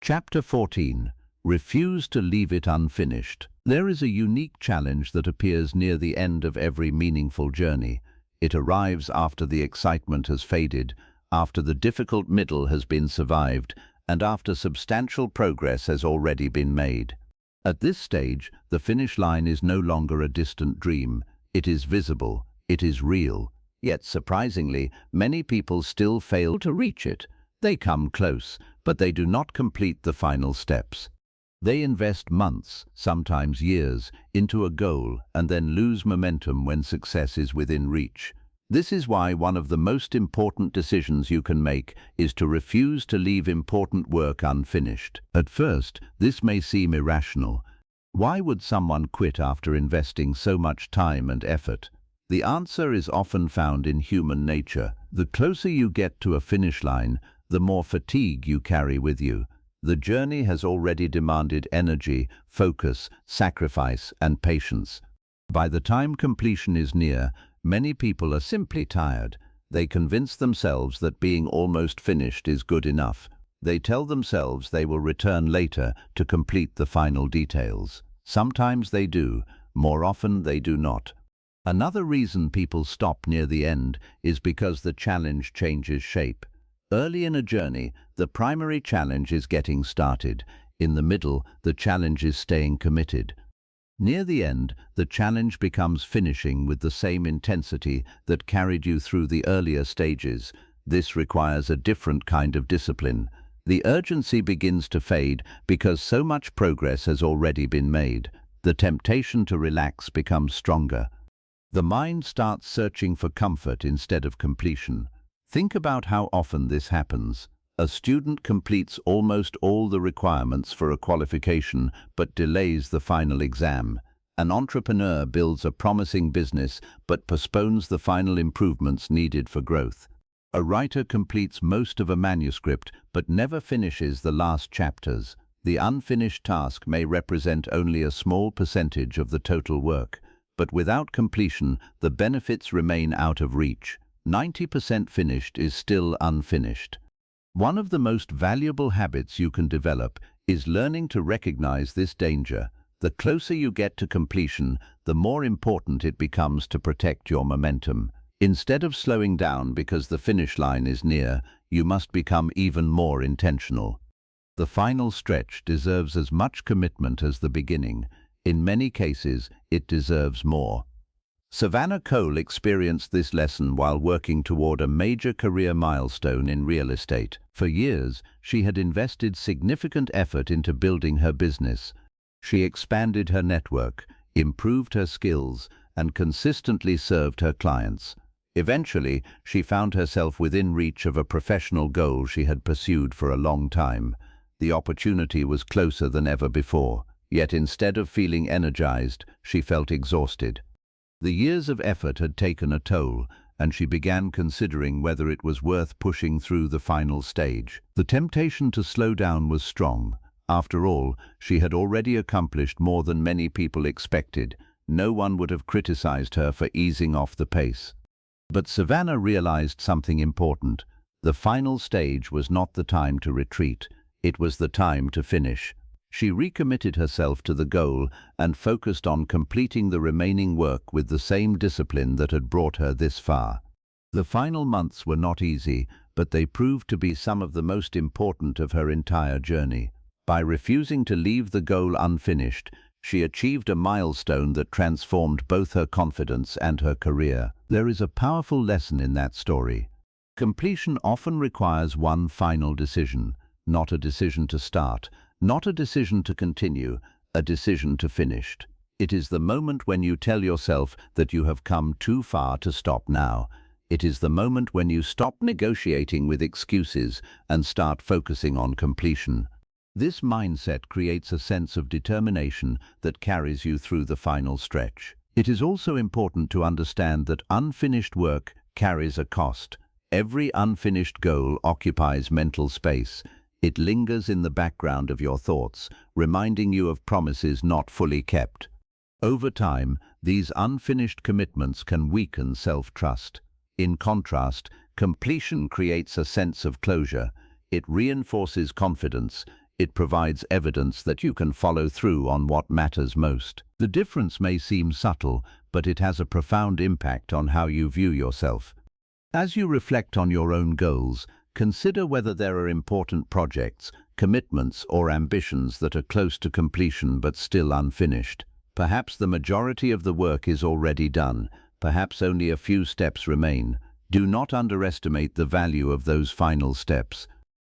Chapter 14. Refuse to leave it unfinished. There is a unique challenge that appears near the end of every meaningful journey. It arrives after the excitement has faded, after the difficult middle has been survived, and after substantial progress has already been made. At this stage, the finish line is no longer a distant dream. It is visible. It is real. Yet, surprisingly, many people still fail to reach it. They come close, but they do not complete the final steps. They invest months, sometimes years, into a goal and then lose momentum when success is within reach. This is why one of the most important decisions you can make is to refuse to leave important work unfinished. At first, this may seem irrational. Why would someone quit after investing so much time and effort? The answer is often found in human nature. The closer you get to a finish line, the more fatigue you carry with you. The journey has already demanded energy, focus, sacrifice, and patience. By the time completion is near, many people are simply tired. They convince themselves that being almost finished is good enough. They tell themselves they will return later to complete the final details. Sometimes they do, more often they do not. Another reason people stop near the end is because the challenge changes shape. Early in a journey, the primary challenge is getting started. In the middle, the challenge is staying committed. Near the end, the challenge becomes finishing with the same intensity that carried you through the earlier stages. This requires a different kind of discipline. The urgency begins to fade because so much progress has already been made. The temptation to relax becomes stronger. The mind starts searching for comfort instead of completion. Think about how often this happens. A student completes almost all the requirements for a qualification but delays the final exam. An entrepreneur builds a promising business but postpones the final improvements needed for growth. A writer completes most of a manuscript but never finishes the last chapters. The unfinished task may represent only a small percentage of the total work, but without completion, the benefits remain out of reach. 90% finished is still unfinished. One of the most valuable habits you can develop is learning to recognize this danger. The closer you get to completion, the more important it becomes to protect your momentum. Instead of slowing down because the finish line is near, you must become even more intentional. The final stretch deserves as much commitment as the beginning. In many cases, it deserves more. Savannah Cole experienced this lesson while working toward a major career milestone in real estate. For years, she had invested significant effort into building her business. She expanded her network, improved her skills, and consistently served her clients. Eventually, she found herself within reach of a professional goal she had pursued for a long time. The opportunity was closer than ever before, yet instead of feeling energized, she felt exhausted. The years of effort had taken a toll, and she began considering whether it was worth pushing through the final stage. The temptation to slow down was strong. After all, she had already accomplished more than many people expected. No one would have criticized her for easing off the pace. But Savannah realized something important. The final stage was not the time to retreat. It was the time to finish. She recommitted herself to the goal and focused on completing the remaining work with the same discipline that had brought her this far. The final months were not easy, but they proved to be some of the most important of her entire journey. By refusing to leave the goal unfinished, she achieved a milestone that transformed both her confidence and her career. There is a powerful lesson in that story. Completion often requires one final decision, not a decision to start, not a decision to continue, a decision to finish. It is the moment when you tell yourself that you have come too far to stop now. It is the moment when you stop negotiating with excuses and start focusing on completion. This mindset creates a sense of determination that carries you through the final stretch. It is also important to understand that unfinished work carries a cost. Every unfinished goal occupies mental space. It lingers in the background of your thoughts, reminding you of promises not fully kept. Over time, these unfinished commitments can weaken self-trust. In contrast, completion creates a sense of closure. It reinforces confidence. It provides evidence that you can follow through on what matters most. The difference may seem subtle, but it has a profound impact on how you view yourself. As you reflect on your own goals, consider whether there are important projects, commitments, or ambitions that are close to completion but still unfinished. Perhaps the majority of the work is already done. Perhaps only a few steps remain. Do not underestimate the value of those final steps.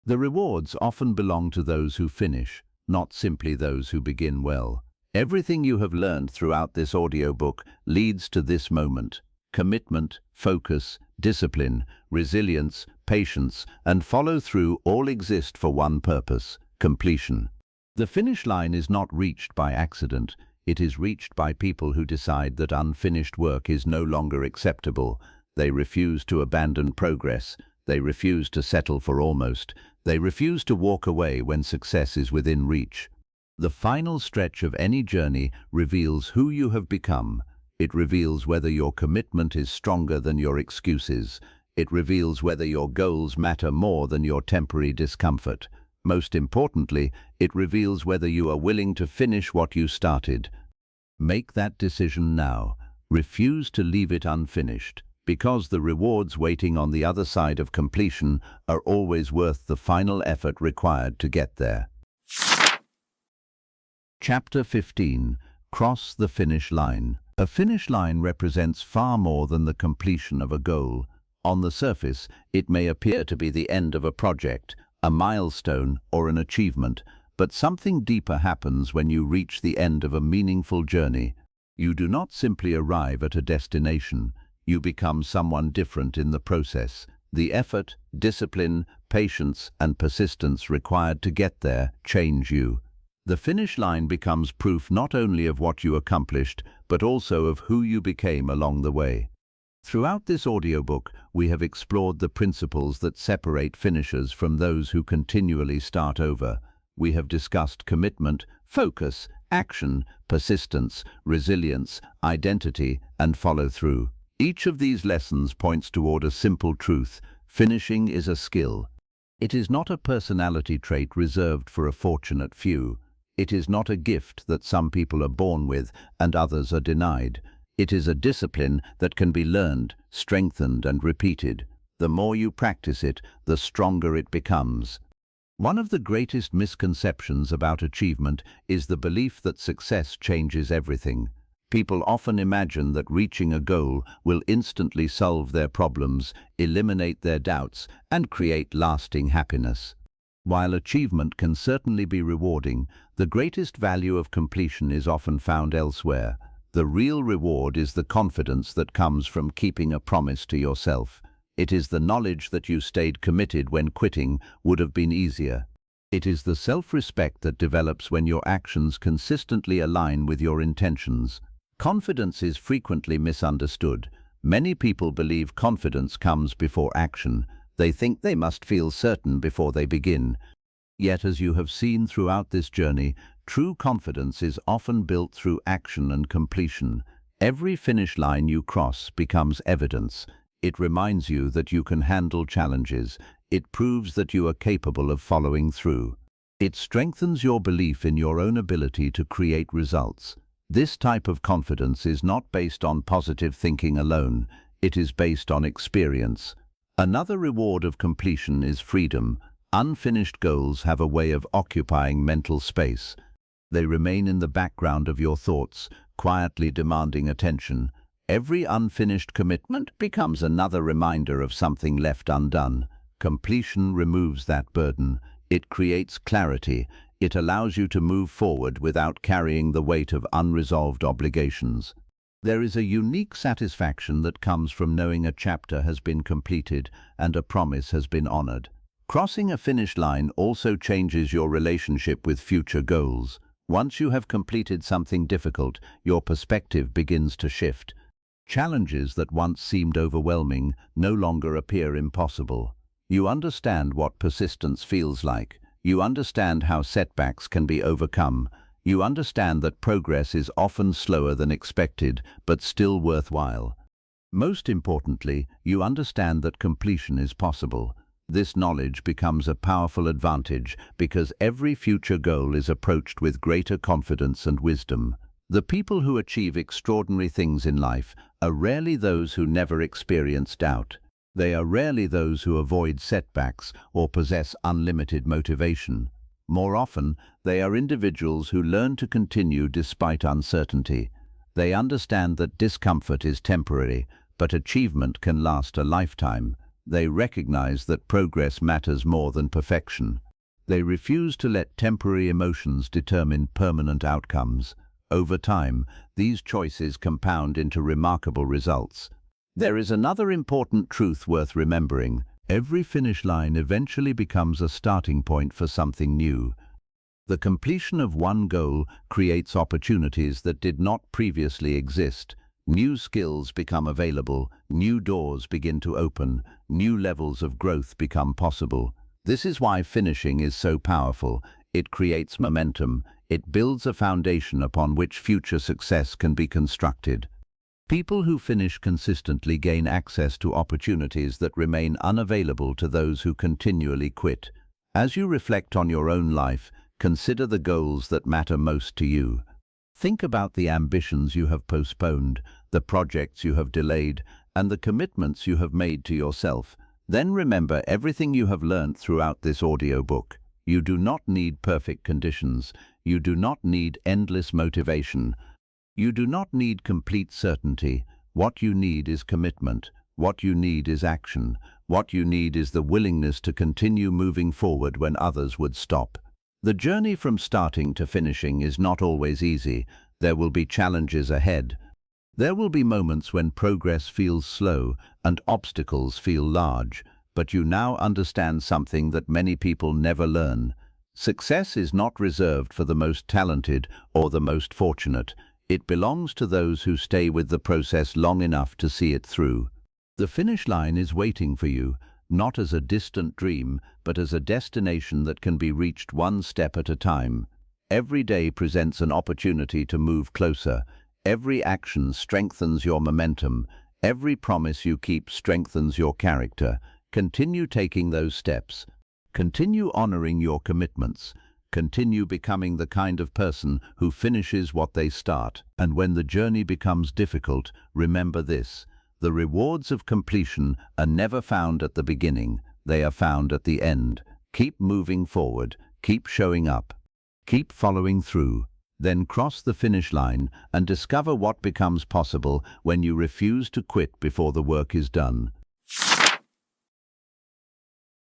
The rewards often belong to those who finish, not simply those who begin well. Everything you have learned throughout this audiobook leads to this moment. Commitment, focus, discipline, resilience, patience, and follow-through all exist for one purpose: completion. The finish line is not reached by accident. It is reached by people who decide that unfinished work is no longer acceptable. They refuse to abandon progress. They refuse to settle for almost. They refuse to walk away when success is within reach. The final stretch of any journey reveals who you have become. It reveals whether your commitment is stronger than your excuses. It reveals whether your goals matter more than your temporary discomfort. Most importantly, it reveals whether you are willing to finish what you started. Make that decision now. Refuse to leave it unfinished. because the rewards waiting on the other side of completion are always worth the final effort required to get there. Chapter 15. Cross the finish line. A finish line represents far more than the completion of a goal. On the surface, it may appear to be the end of a project, a milestone, or an achievement, but something deeper happens when you reach the end of a meaningful journey. You do not simply arrive at a destination. You become someone different in the process. The effort, discipline, patience, and persistence required to get there change you. The finish line becomes proof not only of what you accomplished, but also of who you became along the way. Throughout this audiobook, we have explored the principles that separate finishers from those who continually start over. We have discussed commitment, focus, action, persistence, resilience, identity, and follow-through. Each of these lessons points toward a simple truth: finishing is a skill. It is not a personality trait reserved for a fortunate few. It is not a gift that some people are born with and others are denied. It is a discipline that can be learned, strengthened, and repeated. The more you practice it, the stronger it becomes. One of the greatest misconceptions about achievement is the belief that success changes everything. People often imagine that reaching a goal will instantly solve their problems, eliminate their doubts, and create lasting happiness. While achievement can certainly be rewarding, the greatest value of completion is often found elsewhere. The real reward is the confidence that comes from keeping a promise to yourself. It is the knowledge that you stayed committed when quitting would have been easier. It is the self-respect that develops when your actions consistently align with your intentions. Confidence is frequently misunderstood. Many people believe confidence comes before action. They think they must feel certain before they begin. Yet, as you have seen throughout this journey, true confidence is often built through action and completion. Every finish line you cross becomes evidence. It reminds you that you can handle challenges. It proves that you are capable of following through. It strengthens your belief in your own ability to create results. This type of confidence is not based on positive thinking alone. It is based on experience. Another reward of completion is freedom. Unfinished goals have a way of occupying mental space. They remain in the background of your thoughts, quietly demanding attention. Every unfinished commitment becomes another reminder of something left undone. Completion removes that burden. It creates clarity. It allows you to move forward without carrying the weight of unresolved obligations. There is a unique satisfaction that comes from knowing a chapter has been completed and a promise has been honored. Crossing a finish line also changes your relationship with future goals. Once you have completed something difficult, your perspective begins to shift. Challenges that once seemed overwhelming no longer appear impossible. You understand what persistence feels like. You understand how setbacks can be overcome. You understand that progress is often slower than expected, but still worthwhile. Most importantly, you understand that completion is possible. This knowledge becomes a powerful advantage because every future goal is approached with greater confidence and wisdom. The people who achieve extraordinary things in life are rarely those who never experience doubt. They are rarely those who avoid setbacks or possess unlimited motivation. More often, they are individuals who learn to continue despite uncertainty. They understand that discomfort is temporary, but achievement can last a lifetime. They recognize that progress matters more than perfection. They refuse to let temporary emotions determine permanent outcomes. Over time, these choices compound into remarkable results. There is another important truth worth remembering. Every finish line eventually becomes a starting point for something new. The completion of one goal creates opportunities that did not previously exist. New skills become available, new doors begin to open, new levels of growth become possible. This is why finishing is so powerful. It creates momentum. It builds a foundation upon which future success can be constructed. People who finish consistently gain access to opportunities that remain unavailable to those who continually quit. As you reflect on your own life, consider the goals that matter most to you. Think about the ambitions you have postponed, the projects you have delayed, and the commitments you have made to yourself. Then remember everything you have learned throughout this audiobook. You do not need perfect conditions. You do not need endless motivation. You do not need complete certainty. What you need is commitment. What you need is action. What you need is the willingness to continue moving forward when others would stop. The journey from starting to finishing is not always easy. There will be challenges ahead. There will be moments when progress feels slow and obstacles feel large, but you now understand something that many people never learn. Success is not reserved for the most talented or the most fortunate. It belongs to those who stay with the process long enough to see it through. The finish line is waiting for you, not as a distant dream, but as a destination that can be reached one step at a time. Every day presents an opportunity to move closer. Every action strengthens your momentum. Every promise you keep strengthens your character. Continue taking those steps. Continue honoring your commitments. Continue becoming the kind of person who finishes what they start. And when the journey becomes difficult, remember this: the rewards of completion are never found at the beginning. They are found at the end. Keep moving forward. Keep showing up. Keep following through. Then cross the finish line and discover what becomes possible when you refuse to quit before the work is done.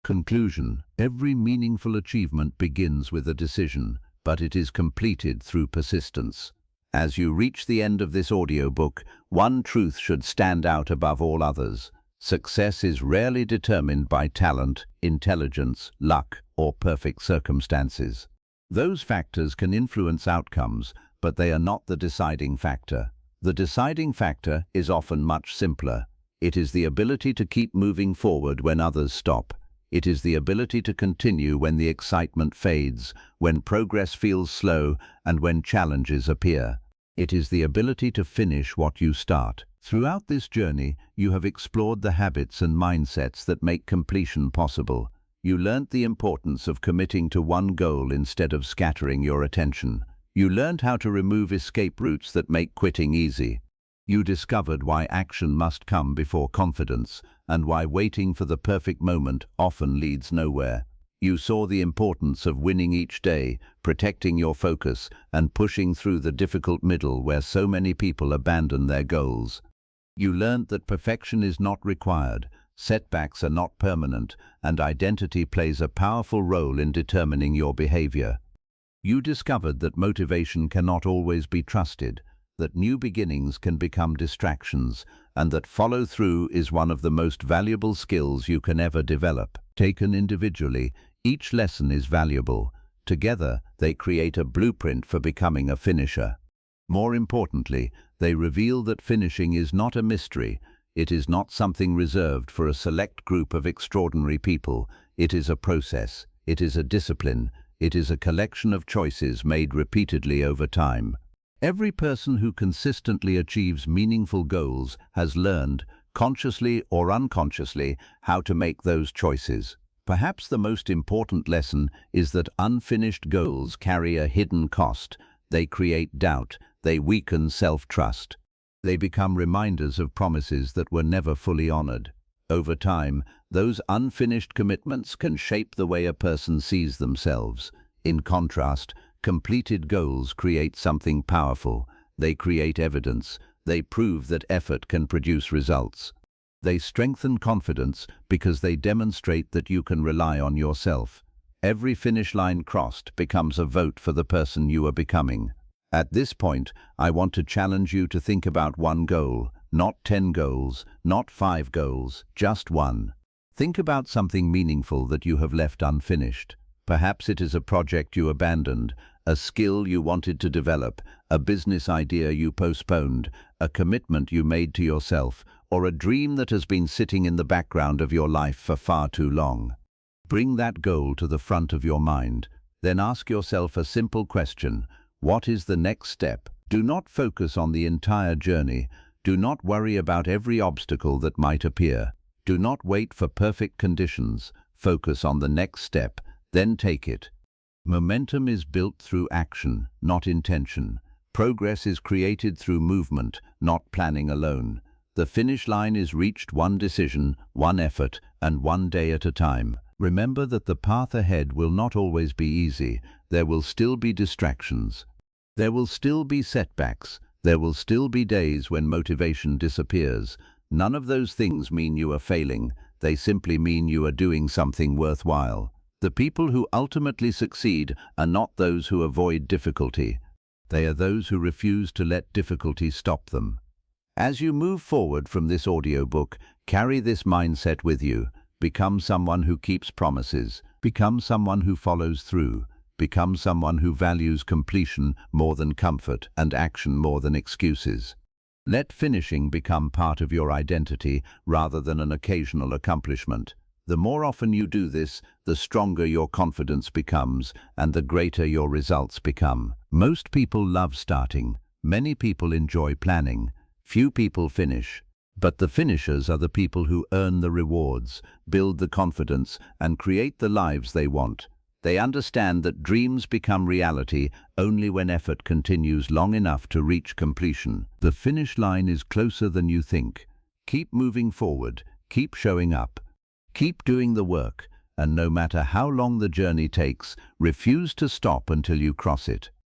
Conclusion: every meaningful achievement begins with a decision, but it is completed through persistence. As you reach the end of this audiobook, one truth should stand out above all others. Success is rarely determined by talent, intelligence, luck, or perfect circumstances. Those factors can influence outcomes, but they are not the deciding factor. The deciding factor is often much simpler. It is the ability to keep moving forward when others stop. It is the ability to continue when the excitement fades, when progress feels slow, and when challenges appear. It is the ability to finish what you start. Throughout this journey, you have explored the habits and mindsets that make completion possible. You learnt the importance of committing to one goal instead of scattering your attention. You learned how to remove escape routes that make quitting easy. You discovered why action must come before confidence, and why waiting for the perfect moment often leads nowhere. You saw the importance of winning each day, protecting your focus, and pushing through the difficult middle where so many people abandon their goals. You learned that perfection is not required, setbacks are not permanent, and identity plays a powerful role in determining your behavior. You discovered that motivation cannot always be trusted, that new beginnings can become distractions, and that follow-through is one of the most valuable skills you can ever develop. Taken individually, each lesson is valuable. Together, they create a blueprint for becoming a finisher. More importantly, they reveal that finishing is not a mystery. It is not something reserved for a select group of extraordinary people. It is a process. It is a discipline. It is a collection of choices made repeatedly over time. Every person who consistently achieves meaningful goals has learned, consciously or unconsciously, how to make those choices. Perhaps the most important lesson is that unfinished goals carry a hidden cost. They create doubt. They weaken self-trust. They become reminders of promises that were never fully honored. Over time, those unfinished commitments can shape the way a person sees themselves. In contrast, completed goals create something powerful. They create evidence. They prove that effort can produce results. They strengthen confidence because they demonstrate that you can rely on yourself. Every finish line crossed becomes a vote for the person you are becoming. At this point, I want to challenge you to think about one goal, not 10 goals, not 5 goals, just one. Think about something meaningful that you have left unfinished. Perhaps it is a project you abandoned, a skill you wanted to develop, a business idea you postponed, a commitment you made to yourself, or a dream that has been sitting in the background of your life for far too long. Bring that goal to the front of your mind. Then ask yourself a simple question: what is the next step? Do not focus on the entire journey. Do not worry about every obstacle that might appear. Do not wait for perfect conditions. Focus on the next step, then take it. Momentum is built through action, not intention. Progress is created through movement, not planning alone. The finish line is reached one decision, one effort, and one day at a time. Remember that the path ahead will not always be easy. There will still be distractions. There will still be setbacks. There will still be days when motivation disappears. None of those things mean you are failing. They simply mean you are doing something worthwhile. The people who ultimately succeed are not those who avoid difficulty. They are those who refuse to let difficulty stop them. As you move forward from this audiobook, carry this mindset with you. Become someone who keeps promises. Become someone who follows through. Become someone who values completion more than comfort and action more than excuses. Let finishing become part of your identity rather than an occasional accomplishment. The more often you do this, the stronger your confidence becomes and the greater your results become. Most people love starting. Many people enjoy planning. Few people finish. But the finishers are the people who earn the rewards, build the confidence, and create the lives they want. They understand that dreams become reality only when effort continues long enough to reach completion. The finish line is closer than you think. Keep moving forward, keep showing up, keep doing the work, and no matter how long the journey takes, refuse to stop until you cross it.